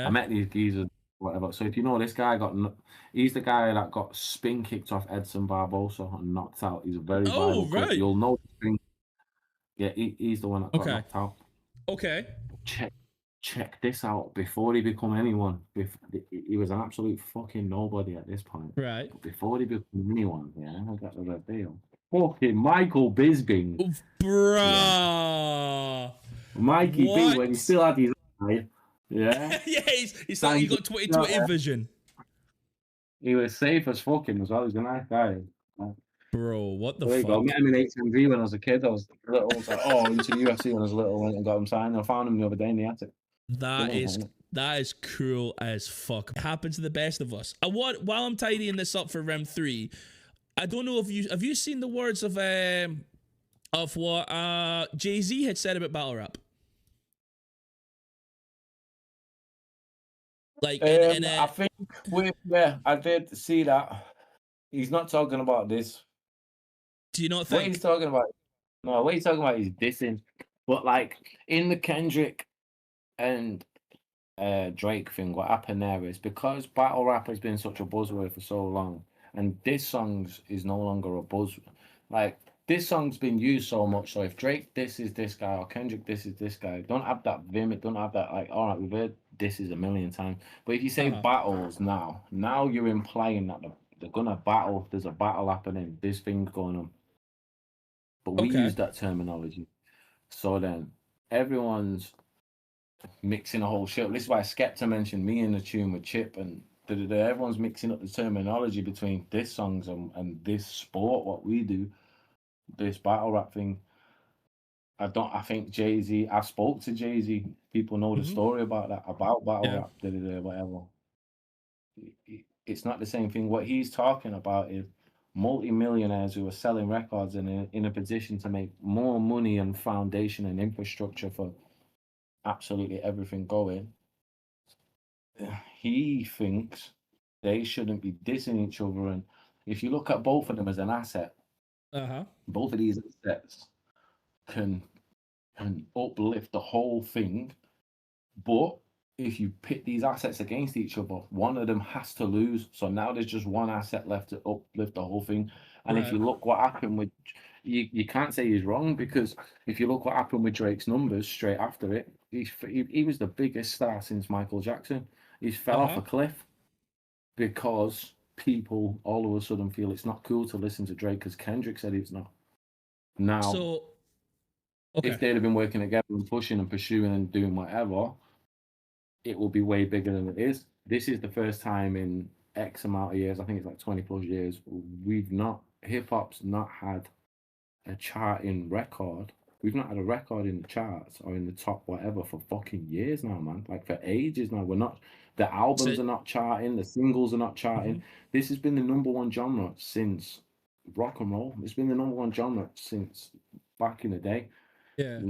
I met these geezers, whatever. So if you know, this guy he's the guy that got spin kicked off Edson Barbosa and knocked out. He's a very violent right. You'll know the thing. Yeah, he's the one that got knocked out. Okay. Check this out. Before he become anyone, he was an absolute fucking nobody at this point. Right. But before he became anyone, yeah, I got the reveal. Fucking Michael Bisping. Bruh. Mikey B, when he still had his eye. Yeah. Yeah, he's got 20/20 vision. He was safe as fucking as well. He's a nice guy. Bro, what the fuck? I met him in HMV when I was a kid. I was little. I was like, into the UFC when I was little, went and got him signed. I found him the other day in the attic. That is cool as fuck. It happens to the best of us. While I'm tidying this up for round 3, I don't know if you seen the words of what Jay-Z had said about battle rap. Like, I think I did see that. He's not talking about this. Do you not think? What he's talking about? No, what he's talking about is dissing. But like in the Kendrick and Drake thing, what happened there is because battle rap has been such a buzzword for so long, and this songs is no longer a buzz. Like this song's been used so much. So if Drake this is this guy or Kendrick this is this guy, don't have that vim. It don't have that like. All right, we've heard this is a million times. But if you say battles now you're implying that they're gonna battle. There's a battle happening. This thing's going on. But we use that terminology. So then everyone's mixing a whole shit. This is why Skepta mentioned me in the tune with Chip and everyone's mixing up the terminology between this songs and this sport, what we do, this battle rap thing. I think Jay-Z, I spoke to Jay-Z. People know the story about that, about battle rap, whatever. It's not the same thing. What he's talking about is multi-millionaires who are selling records and in a position to make more money and foundation and infrastructure for absolutely everything going. He thinks they shouldn't be dissing each other, and if you look at both of them as an asset, both of these assets can uplift the whole thing, but if you pit these assets against each other, one of them has to lose. So now there's just one asset left to uplift the whole thing. And if you look what happened with, you can't say he's wrong, because if you look what happened with Drake's numbers straight after it, he was the biggest star since Michael Jackson. He's fell off a cliff because people all of a sudden feel it's not cool to listen to Drake because Kendrick said it's not. Now, if they'd have been working together and pushing and pursuing and doing whatever, it will be way bigger than it is. This is the first time in X amount of years, I think it's like 20 plus years, hip hop's not had a charting record. We've not had a record in the charts or in the top whatever for fucking years now, man. Like for ages now. The albums are not charting, the singles are not charting. This has been the #1 genre since rock and roll. It's been the #1 genre since back in the day. Yeah.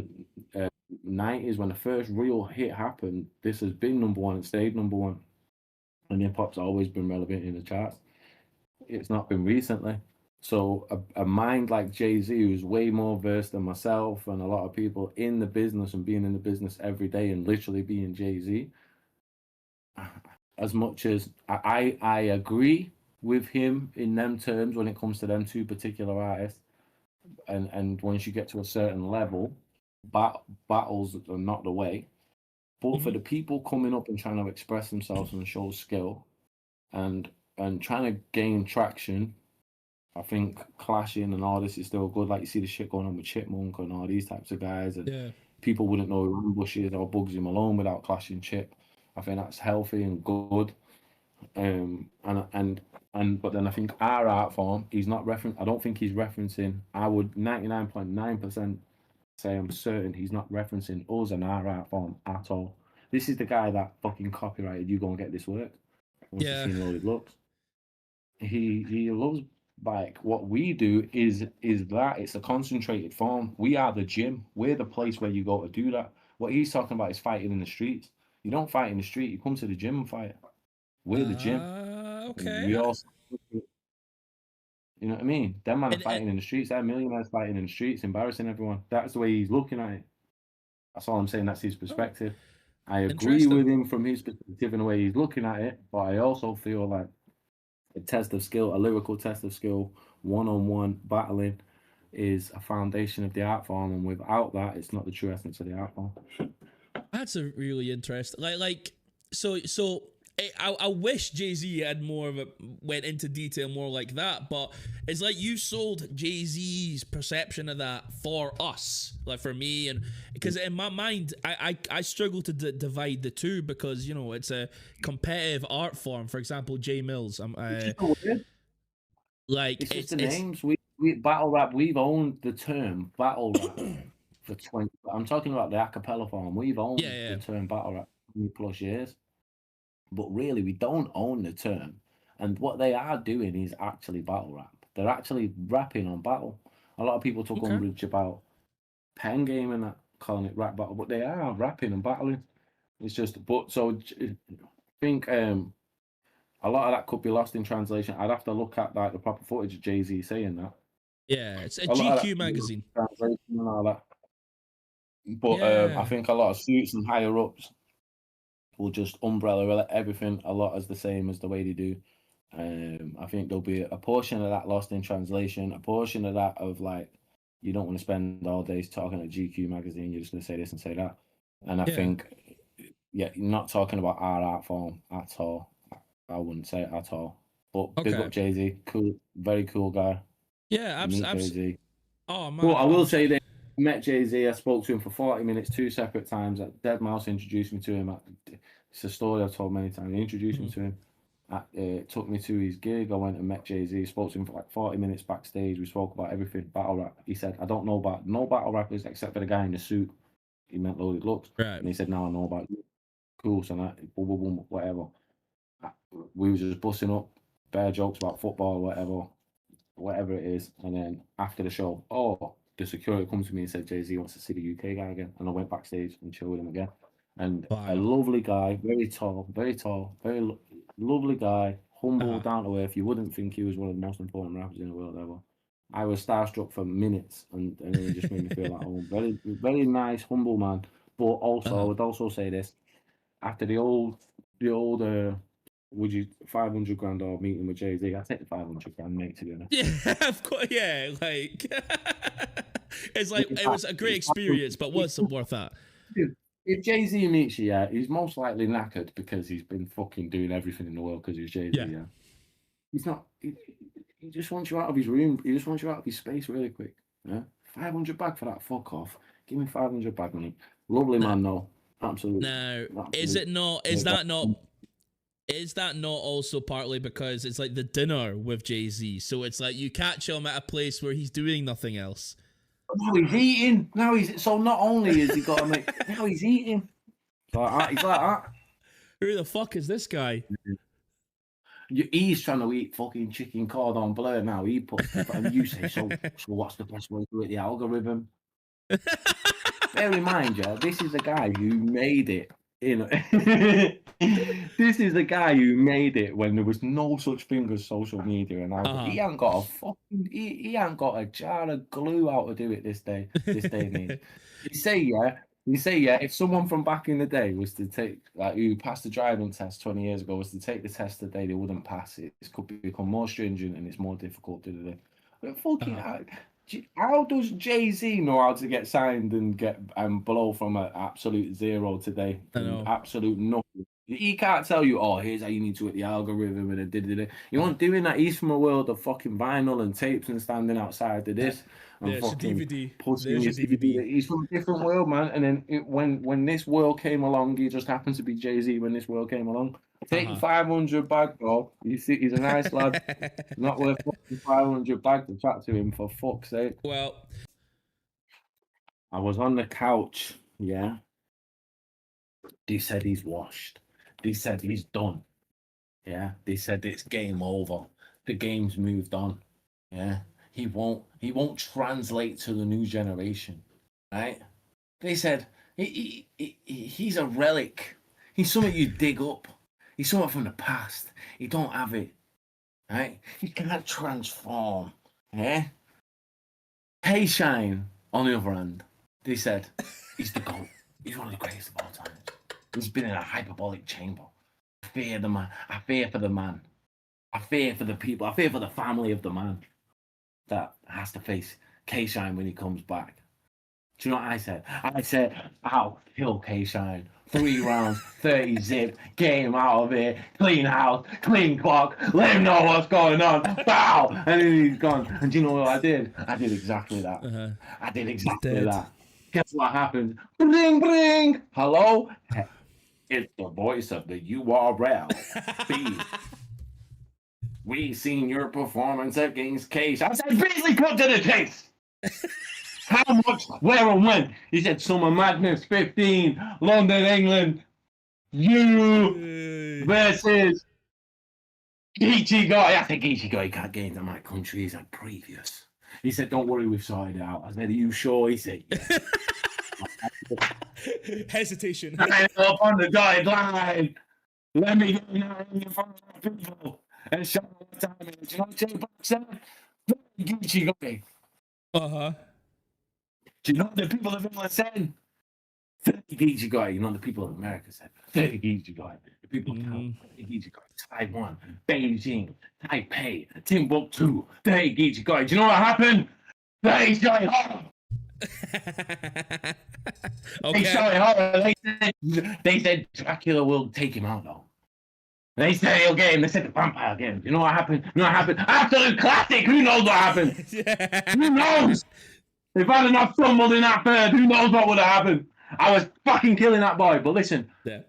90s when the first real hit happened. This has been #1 and stayed #1. And hip hop's always been relevant in the charts. It's not been recently. So a mind like Jay-Z, who's way more versed than myself and a lot of people in the business and being in the business every day and literally being Jay-Z, as much as I agree with him in them terms when it comes to them two particular artists, and once you get to a certain level, battles are not the way. But for the people coming up and trying to express themselves and show skill and trying to gain traction, I think clashing and all this is still good. Like you see the shit going on with Chipmunk and all these types of guys, and people wouldn't know who Ambush is or Bugsy Malone without clashing Chip. I think that's healthy and good. But then I think our art form, he's not I don't think he's referencing. I would 99.9% say I'm certain he's not referencing us and our art form at all. This is the guy that fucking copyrighted "You Gonna Get This Work." Once you've seen all his looks, he loves. Like what we do is that it's a concentrated form. We are the gym. We're the place where you go to do that. What he's talking about is fighting in the streets. You don't fight in the street. You come to the gym and fight. We're the gym. Okay. We all, you know what I mean? Them man are fighting in the streets. That millionaires fighting in the streets, embarrassing everyone. That's the way he's looking at it. That's all I'm saying. That's his perspective. I agree with him from his perspective and the way he's looking at it, but I also feel like a test of skill, a lyrical test of skill, one-on-one battling is a foundation of the art form, and without that, it's not the true essence of the art form. That's a really interesting, so I wish Jay-Z had more of went into detail more like that, but it's like you sold Jay-Z's perception of that for us, like for me, and because in my mind, I struggle to divide the two because, you know, it's a competitive art form. For example, Jay Mills, like it's the names. We battle rap. We've owned the term battle rap for 20. I'm talking about the a cappella form. We've owned the term battle rap for 20+ years. But really, we don't own the term. And what they are doing is actually battle rap. They're actually rapping on battle. A lot of people took umbrage about pen game and that, calling it rap battle, but they are rapping and battling. It's just, so I think a lot of that could be lost in translation. I'd have to look at like the proper footage of Jay-Z saying that. Yeah, it's a GQ magazine. Translation and all that. But I think a lot of suits and higher ups will just umbrella everything a lot as the same as the way they do. I think there'll be a portion of that lost in translation, a portion of that of like, you don't want to spend all days talking at GQ magazine, you're just going to say this and say that. And I think, you're not talking about our art form at all. I wouldn't say it at all. But big up Jay-Z, cool, very cool guy. Yeah, absolutely. Oh man. Well, I will say that I met Jay-Z, I spoke to him for 40 minutes, 2 separate times. Deadmau5 introduced me to him. It's a story I've told many times. He introduced me to him. Took me to his gig. I went and met Jay-Z, spoke to him for like 40 minutes backstage. We spoke about everything, battle rap. He said, I don't know about no battle rappers except for the guy in the suit. He meant Loaded Looks. Right. And he said, now I know about you. Cool, so that, boom, boom, boom, whatever. We was just busting up, bare jokes about football, whatever it is. And then after the show, the security comes to me and said, Jay-Z wants to see the UK guy again. And I went backstage and chilled with him again. And a lovely guy, very tall, very lovely guy, humble, down to earth. You wouldn't think he was one of the most important rappers in the world ever. I was starstruck for minutes, and it just made me feel like home. Very, very nice, humble man. But also, I would also say this: after the old, would you 500 grand or meeting with Jay-Z? I take the 500 grand, mate. To be honest. Yeah, of course. Yeah, like it's like it was a great experience, but what's worth that? If Jay-Z meets you, he's most likely knackered because he's been fucking doing everything in the world because he's Jay-Z. Yeah. He's not. He just wants you out of his room. He just wants you out of his space really quick. Yeah. 500 bag for that. Fuck off. Give me 500 bag money. Lovely man, though. Absolutely. Now, is it not? Is that not? Is that not also partly because it's like the dinner with Jay-Z? So it's like you catch him at a place where he's doing nothing else. Now he's eating. So not only is he got to make. Now he's eating. He's like that. Who the fuck is this guy? He's trying to eat fucking chicken cordon bleu now. He puts and you say, so what's the best way to do it? The algorithm. Bear in mind, this is a guy who made it. This is the guy who made it when there was no such thing as social media, and he ain't got he ain't got a jar of glue out to do it this day and age. You say if someone from back in the day was to take, like, who passed the driving test 20 years ago, was to take the test today, they wouldn't pass it. It could become more stringent and it's more difficult to do. But fucking how does Jay-Z know how to get signed and blow from an absolute zero today? From absolute nothing. He can't tell you, here's how you need to hit the algorithm and da. You aren't doing that. He's from a world of fucking vinyl and tapes and standing outside to this. And there's fucking DVD. There's your DVD. He's from a different world, man. And then when this world came along, he just happened to be Jay-Z when this world came along. Take 500 bag, bro. You see, he's a nice lad. Not worth 500 bag to chat to him, for fuck's sake. Well, I was on the couch, yeah. They said he's washed. They said he's done. Yeah. They said it's game over. The game's moved on. Yeah. He won't translate to the new generation. Right? They said he's a relic. He's something you dig up. He's something from the past. He don't have it. Right? He can't transform. Yeah? K-Shine, on the other hand, they said he's the GOAT. He's one of the greatest of all time. He's been in a hyperbolic chamber. I fear the man. I fear for the man. I fear for the people. I fear for the family of the man that has to face K-Shine when he comes back. Do you know what I said? I said, I'll kill K-Shine. 3 rounds, 30 zip, get him out of here, clean house, clean clock, let him know what's going on, bow! And then he's gone. And do you know what I did? I did exactly that. I did exactly that. Guess what happened? Bring, bring! Hello? It's the voice of the URL. Feed. We seen your performance against Case. I said, basically put to the case. How much, where and when? He said Summer Madness 15, London, England. You versus Ichigo. I think Ichigo, he can't get into my country. He's like previous. He said, don't worry, we've sorted it out. I said, are you sure? He said, yeah. Hesitation. I up on the dotted line. Let me get in front of the people and show them what time it is. You know what J-Box said? Ichigo. Uh-huh. Do you know what the people of England said? 30 gigs you got, you know, the people of America said, 30 gigs you got. The people of 30 gigs you got. Taiwan, Beijing, Taipei, Timbuktu, 30 gigs you got. Do you know what happened? They shot Horroh. They shot Horroh. They said Dracula will take him out, though. They said he'll get him. They said the vampire will get him. You know what happened? You know what happened? Absolute classic. Who knows what happened? Who knows? If I'd have not stumbled in that third, who knows what would have happened? I was fucking killing that boy. But listen, I've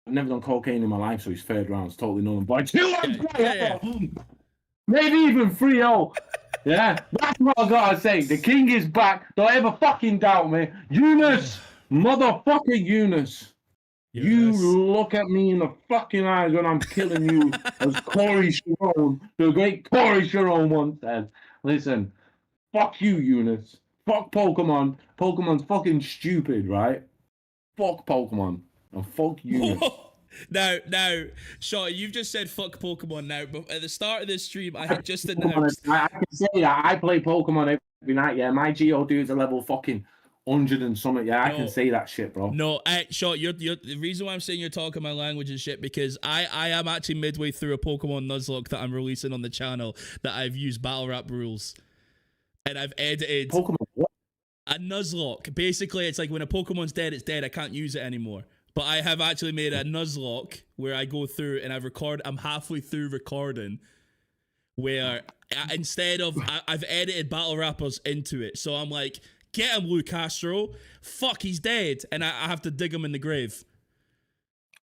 never done cocaine in my life, so his third round's totally null and void. 2-1, maybe even 3-0. Yeah, that's what I gotta say. The king is back. Don't ever fucking doubt me. YUNUS, motherfucking YUNUS. You look at me in the fucking eyes when I'm killing you, as Corey Sharon, the great Corey Sharon once said. Listen, fuck you, YUNUS. Fuck Pokemon. Pokemon's fucking stupid, right? Fuck Pokemon. And fuck YUNUS. Now, Shotty, you've just said fuck Pokemon now, but at the start of this stream, I had just announced... I can say that. I play Pokemon every night, yeah. My Geodude's a level fucking 100 and something, yeah. I can say that shit, bro. No, Shot, you're the reason why I'm saying you're talking my language and shit, because I am actually midway through a Pokemon Nuzlocke that I'm releasing on the channel that I've used battle rap rules. And I've edited... Pokemon what? A Nuzlocke. Basically, it's like when a Pokemon's dead, it's dead. I can't use it anymore. But I have actually made a Nuzlocke where I go through and I'm halfway through recording where instead of, I've edited battle rappers into it. So I'm like, get him, Lou Castro. Fuck, he's dead. And I have to dig him in the grave.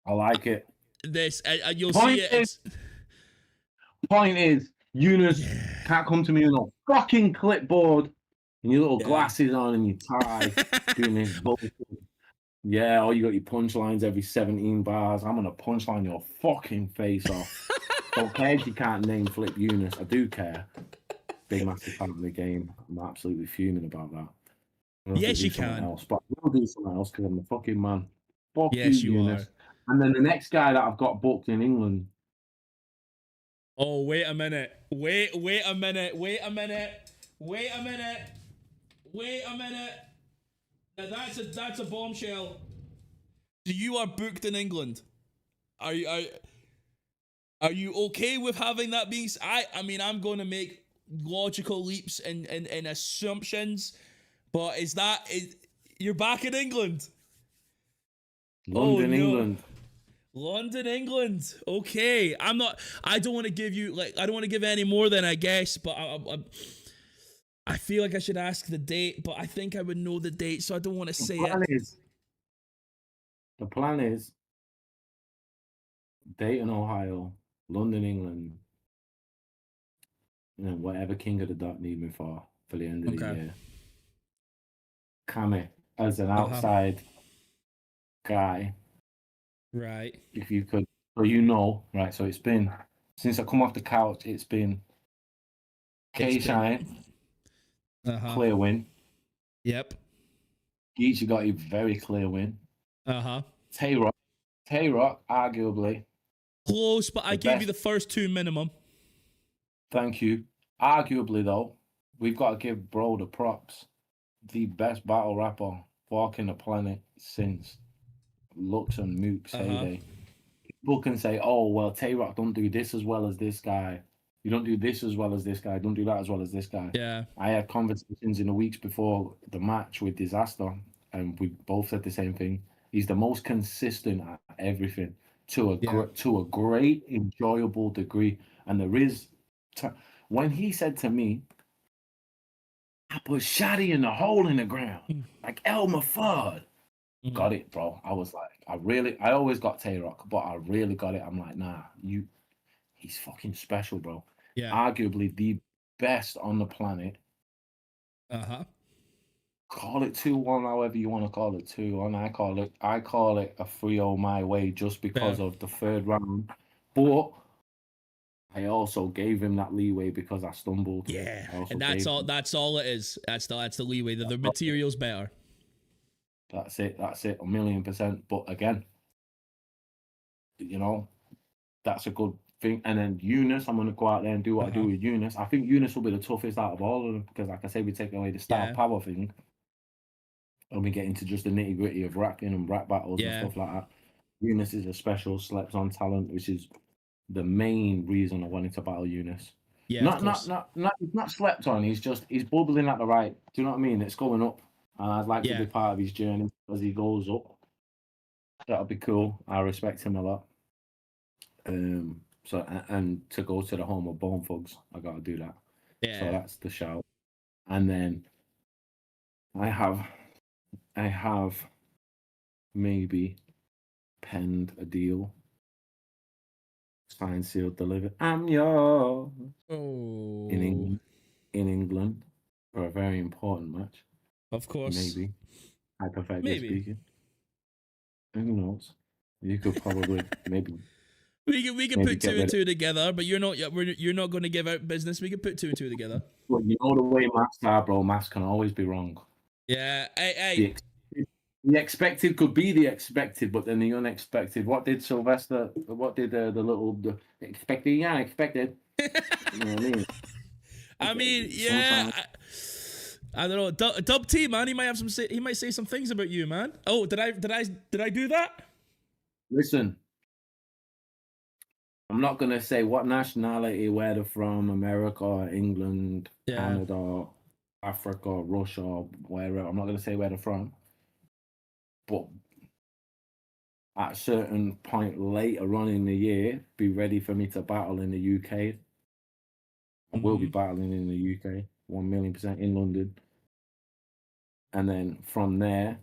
I like it. You'll see it. Point is, YUNUS can't come to me with a fucking clipboard and your little glasses on and your tie doing this bullshit. Yeah, or you got your punchlines every 17 bars. I'm gonna punchline your fucking face off. Don't care if you can't name flip YUNUS. I do care. Big massive fan of the game. I'm absolutely fuming about that. Yes, you can. But I'll do something else because I'm the fucking man. Fuck yes, you YUNUS. are. And then the next guy that I've got booked in England. Oh, wait a minute. Wait a minute. Now that's a bombshell. So you are booked in England. Are you okay with having that being? I mean, I'm going to make logical leaps and assumptions, but you're back in England? London, England. London, England. Okay, I don't want to give you I don't want to give any more than I guess, but I feel like I should ask the date, but I think I would know the date, so I don't want to say it. The plan is Dayton, Ohio, London, England, and then whatever King of the Dot need me for the end of the year. Cammy as an outside guy. Right. If you could, so you know, right, so it's been, since I come off the couch, it's been K-Shine. Clear win. Yep. Geach, you got a very clear win. Tay-Rock, arguably. Close, but I gave you the first two minimum. Thank you. Arguably, though, we've got to give bro the props. The best battle rapper walking the planet since Lux and Mook's heyday. People can say, oh, well, Tay-Rock don't do this as well as this guy. You don't do this as well as this guy. Don't do that as well as this guy. Yeah. I had conversations in the weeks before the match with Disaster, and we both said the same thing. He's the most consistent at everything to a great, enjoyable degree. And there is, when he said to me, I put Shotty in the hole in the ground, like Elmer Fudd. Got it, bro. I was like, I always got Tay-Rock, but I really got it. I'm like, nah, he's fucking special, bro. Yeah. Arguably the best on the planet. Call it 2-1, however you want to call it 2-1. I call it a 3-0 my way just because of the third round. But I also gave him that leeway because I stumbled. Yeah. And that's all it is. That's the leeway. The material's better. That's it. 1,000,000%. But again, you know, that's a good thing. And then YUNUS, I'm going to go out there and do what I do with YUNUS. I think YUNUS will be the toughest out of all of them because, like I say, we take away the star power thing. when we get into just the nitty gritty of rapping and rap battles and stuff like that, YUNUS is a special slept on talent, which is the main reason I wanted to battle YUNUS. Yeah, not slept on. He's bubbling at the right. Do you know what I mean? It's going up, and I'd like to be part of his journey as he goes up. That'll be cool. I respect him a lot. So and to go to the home of Bone Thugs, I gotta do that. Yeah. So that's the shout. And then I have maybe penned a deal. Signed, sealed, delivered. I'm yours. Oh. In England for a very important match. Of course. Maybe. Hypothetically speaking. Who knows? You could probably maybe. We can put 2 and 2 together, but you're not going to give out business. We can put 2 and 2 together. Well, you know the way maths are, bro. Maths can always be wrong. Yeah. Hey. The expected could be the expected, but then the unexpected. What did Sylvester? What did the expected? Yeah, expected. You know what I mean? I mean, yeah. I don't know. Dub T, man. He might say some things about you, man. Oh, did I do that? Listen, I'm not gonna say what nationality, where they're from, America, England, Canada, Africa, Russia, wherever. I'm not gonna say where they're from, but at a certain point later on in the year, be ready for me to battle in the UK. I will be battling in the UK, 1,000,000% in London. And then from there,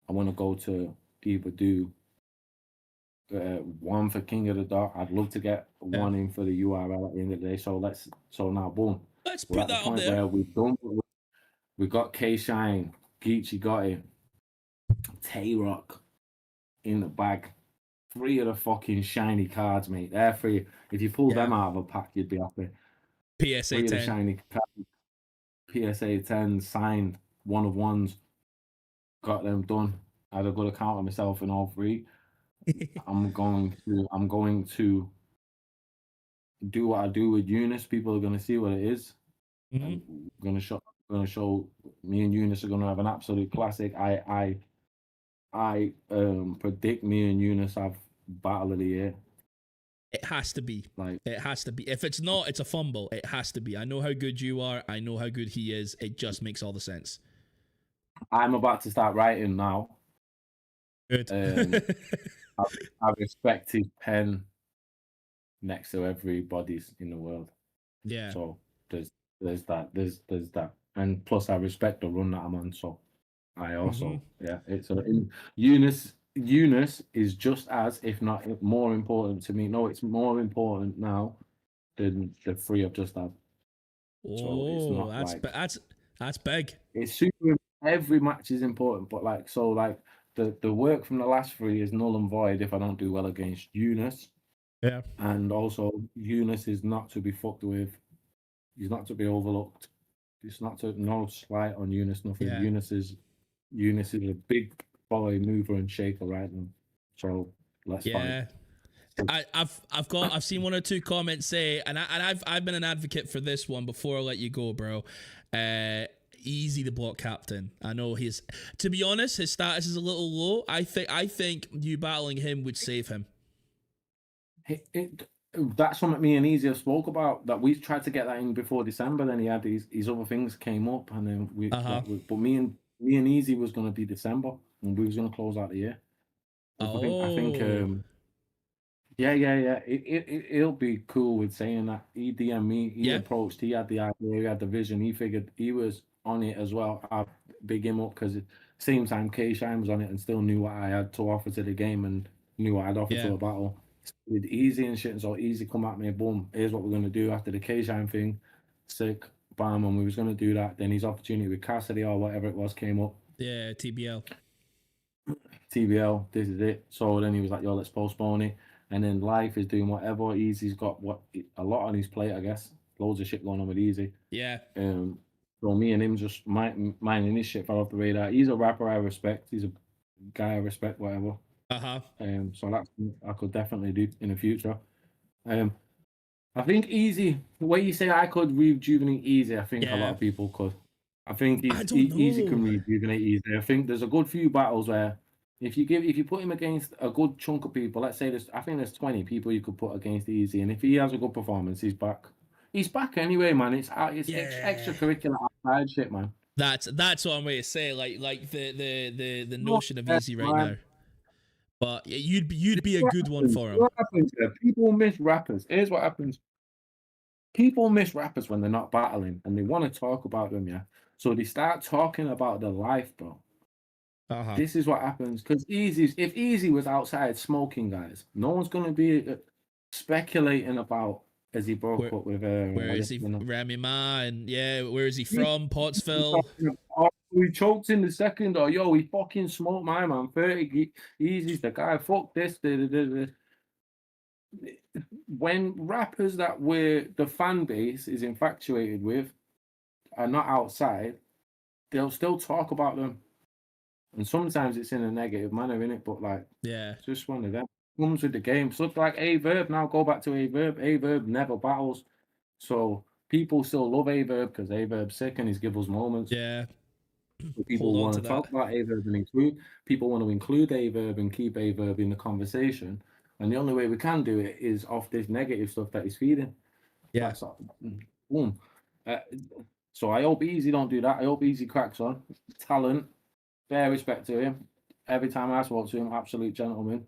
I want to go to either do one for King of the Dark. I'd love to get one in for the URL at the end of the day. So now boom. Let's put that on there. Where we've got K-Shine, Geechee got it, Tay-Rock in the bag. 3 of the fucking shiny cards, mate. They're free. If you pull them out of a pack, you'd be happy. PSA 10. 3 of the shiny cards. PSA 10 signed, 1 of 1s. Got them done. I had a good account of myself in all 3. I'm going to do what I do with YUNUS. People are going to see what it is. I'm going to show me and YUNUS are going to have an absolute classic. I predict me and YUNUS have battle of the year. It has to be. It has to be. If it's not, it's a fumble. It has to be. I know how good you are. I know how good he is. It just makes all the sense. I'm about to start writing now. Good. I respect his pen next to everybody's in the world. Yeah. So there's that. There's that. And plus I respect the run that I'm on. So I also it's YUNUS is just as, if not more important to me. No, it's more important now than the 3 I've just had. Oh, so it's not that's big. It's super. Every match is important, but the work from the last 3 is null and void if I don't do well against YUNUS. Yeah. And also YUNUS is not to be fucked with. He's not to be overlooked. It's not to no slight on YUNUS. Nothing. Yeah. YUNUS is a big boy mover and shaker right now. So let's fight. I've seen 1 or 2 comments say, and I've been an advocate for this one before I let you go, bro. EAZY the block captain. I know to be honest, his status is a little low. I think you battling him would save him. That's something me and EAZY have spoke about, that we tried to get that in before December, then he had his other things came up, and then but me and EAZY was going to be December, and we was going to close out the year. I think it'll be cool with saying that. He DM'd me, he approached, he had the idea, he had the vision, he figured he was on it as well. I big him up because at the same time K-Shine was on it and still knew what I had to offer to the game and knew what I'd offer to a battle. With EAZY and shit, and so EAZY come at me, boom, here's what we're going to do after the K-Shine thing. Sick, bam, and we was going to do that. Then his opportunity with Cassidy or whatever it was came up. Yeah, TBL, this is it. So then he was like, yo, let's postpone it. And then life is doing whatever. EAZY's got a lot on his plate, I guess. Loads of shit going on with EAZY. Yeah. So me and him just minding his shit fell off the radar. He's a rapper I respect. He's a guy I respect, whatever. So that's I could definitely do in the future. I think EAZY, the way you say I could rejuvenate EAZY, I think a lot of people could. I think Easy can rejuvenate Easy. I think there's a good few battles where if you put him against a good chunk of people, let's say there's 20 people you could put against Easy, and if he has a good performance, he's back. He's back anyway, man. It's extracurricular outside shit, man. That's what I'm going to say. Like the notion of Easy right now. But you'd be a good one for him. What happens here? People miss rappers. Here's what happens. People miss rappers when they're not battling and they want to talk about them, yeah. So they start talking about their life, bro. This is what happens. Because if Easy was outside smoking, guys, no one's gonna be speculating about as he broke up with where is he, Remy Ma, and where is he from? Pottsville. Oh, he choked in the second, or yo, he fucking smoked my man. 30 Easy's the guy. Fuck this. When rappers that the fan base is infatuated with are not outside, they'll still talk about them. And sometimes it's in a negative manner, innit? But like, it's just one of them. Comes with the game. So like VERB, now go back to VERB. VERB never battles. So people still love VERB because VERB's sick and he's give us moments. Yeah. So people want to talk about VERB and include VERB and keep VERB in the conversation. And the only way we can do it is off this negative stuff that he's feeding. Yeah. Boom. So I hope Easy don't do that. I hope Easy cracks on. Talent. Fair respect to him. Every time I spoke to him, absolute gentleman.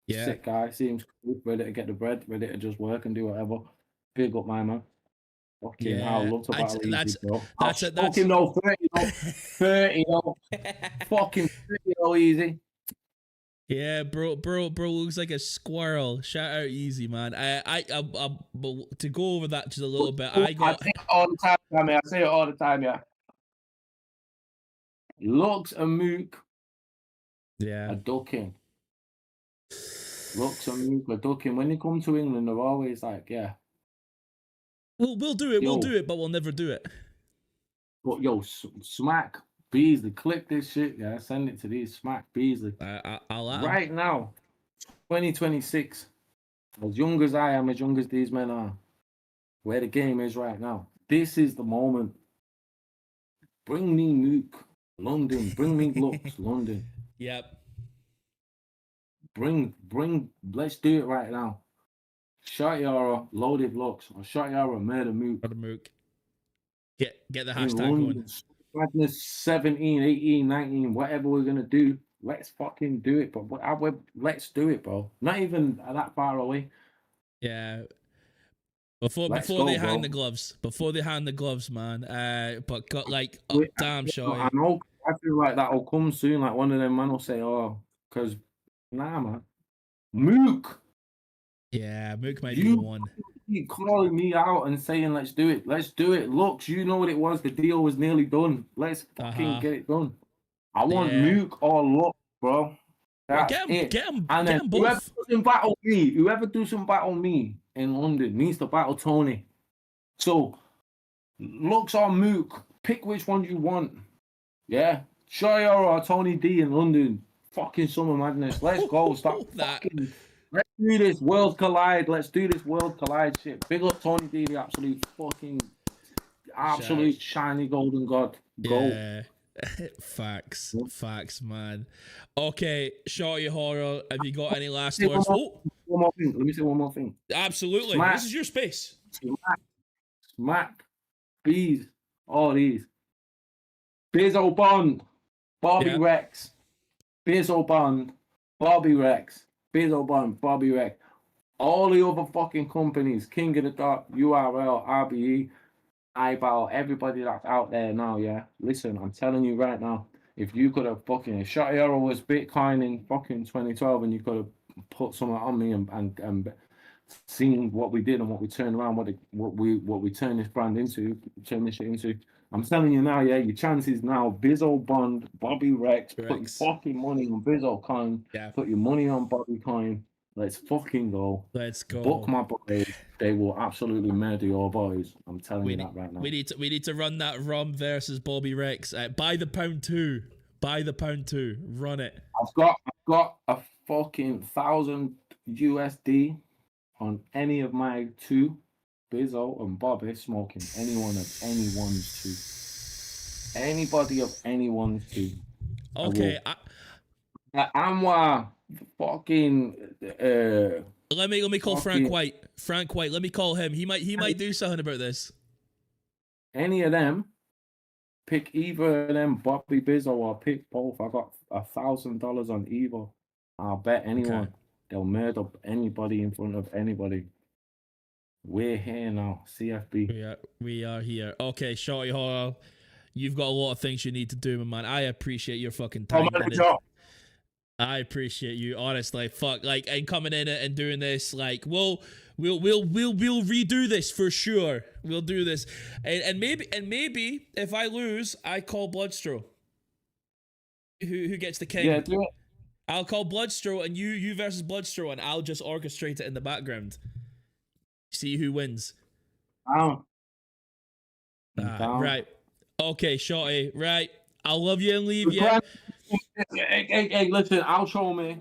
Yeah. Sick guy. Seems cool, ready to get the bread, ready to just work and do whatever. Big up my man. Fucking hell, love to battle Easy, bro. That's fucking no 30 fucking 30 Easy. Yeah, bro looks like a squirrel. Shout out Easy, man. I to go over that just a little bit. I say it all the time, I say it all the time, yeah. Lux and Mook, are ducking. Lux and Mook are ducking. When they come to England, they're always like, we'll do it. We'll do it, but we'll never do it. But yo, Smack Beasley, clip this shit, yeah. Send it to these Smack Beasley. I'll right now, 2026. As young as I am, as young as these men are, where the game is right now. This is the moment. Bring me Mook, London. Bring me Lux, London. Yep. Bring. Let's do it right now. Shotty or Loaded Lux, or Shotty or Murda Mook. Murda Mook. Get the hashtag going. Madness 17, 18, 19, whatever we're gonna do, let's fucking do it. But let's do it, bro. Not even that far away. Yeah. Before they hang the gloves. Before they hang the gloves, man. But got like damn Shotty. I know. I feel like that'll come soon. Like one of them man will say, "Oh, because nah, man, Mook." Yeah, Mook might be the one. Keep calling me out and saying, "Let's do it. Let's do it." Looks, you know what it was. The deal was nearly done. Let's fucking get it done. I want Mook or Lux, bro. That's it. Get him whoever doesn't battle me in London needs to battle Tony. So, Lux or Mook, pick which one you want. Yeah, Shotty or Tony D in London. Fucking Summer Madness. Let's go. Stop fucking. Let's do this World Collide. Let's do this World Collide shit. Big up Tony D, the absolute shiny golden god. Go. Yeah. Facts, man. Okay, Shotty, Horroh, have you got any last words? One more thing. Let me say one more thing. Absolutely. This is your space. Smack. Bees. All these. Bizzo Bond. Bobby Rex. Bizzo Bond. Bobby Rex. Bizzo Bond. Bobby Rex. All the other fucking companies. King of the Dot. URL. RBE. IBATTLE, everybody that's out there now, yeah. Listen, I'm telling you right now, if you could have fucking, if Shotty was Bitcoin in fucking 2012 and you could have put something on me and seen what we did and what we turned around, what we turned this brand into, turn this shit into, I'm telling you now, yeah, your chances now, Bizzo Bond, Bobby Rex, put your fucking money on Bizzo Coin, put your money on Bobby Coin. Let's fucking go. Let's go. Book my boys. They will absolutely murder your boys. I'm telling you that right now. We need to run that Rum versus Bobby Rex. Buy the pound two. Buy the pound two. Run it. I've got a fucking $1,000 USD on any of my two, Bizzo and Bobby, smoking any one of anyone's two. anybody of anyone's team. Okay. I'm fucking. Let me call Frank White. Frank White. Let me call him. He might do something about this. Any of them. Pick either of them, Bobby Biz, or I'll pick both. I got $1,000 on either. I'll bet anyone. Okay. They'll murder anybody in front of anybody. We're here now, CFB. We are here. Okay, Shotty Horroh, you've got a lot of things you need to do, my man. I appreciate your fucking time. I appreciate you, honestly. Fuck, like, and coming in and doing this, like, we'll redo this for sure. We'll do this, and maybe if I lose, I call Bloodstro. Who gets the king? Yeah, do it. I'll call Bloodstro, and you versus Bloodstro, and I'll just orchestrate it in the background. See who wins. Down. Right. Okay, Shotty. Right. I'll love you and leave you. Hey, listen, outro me.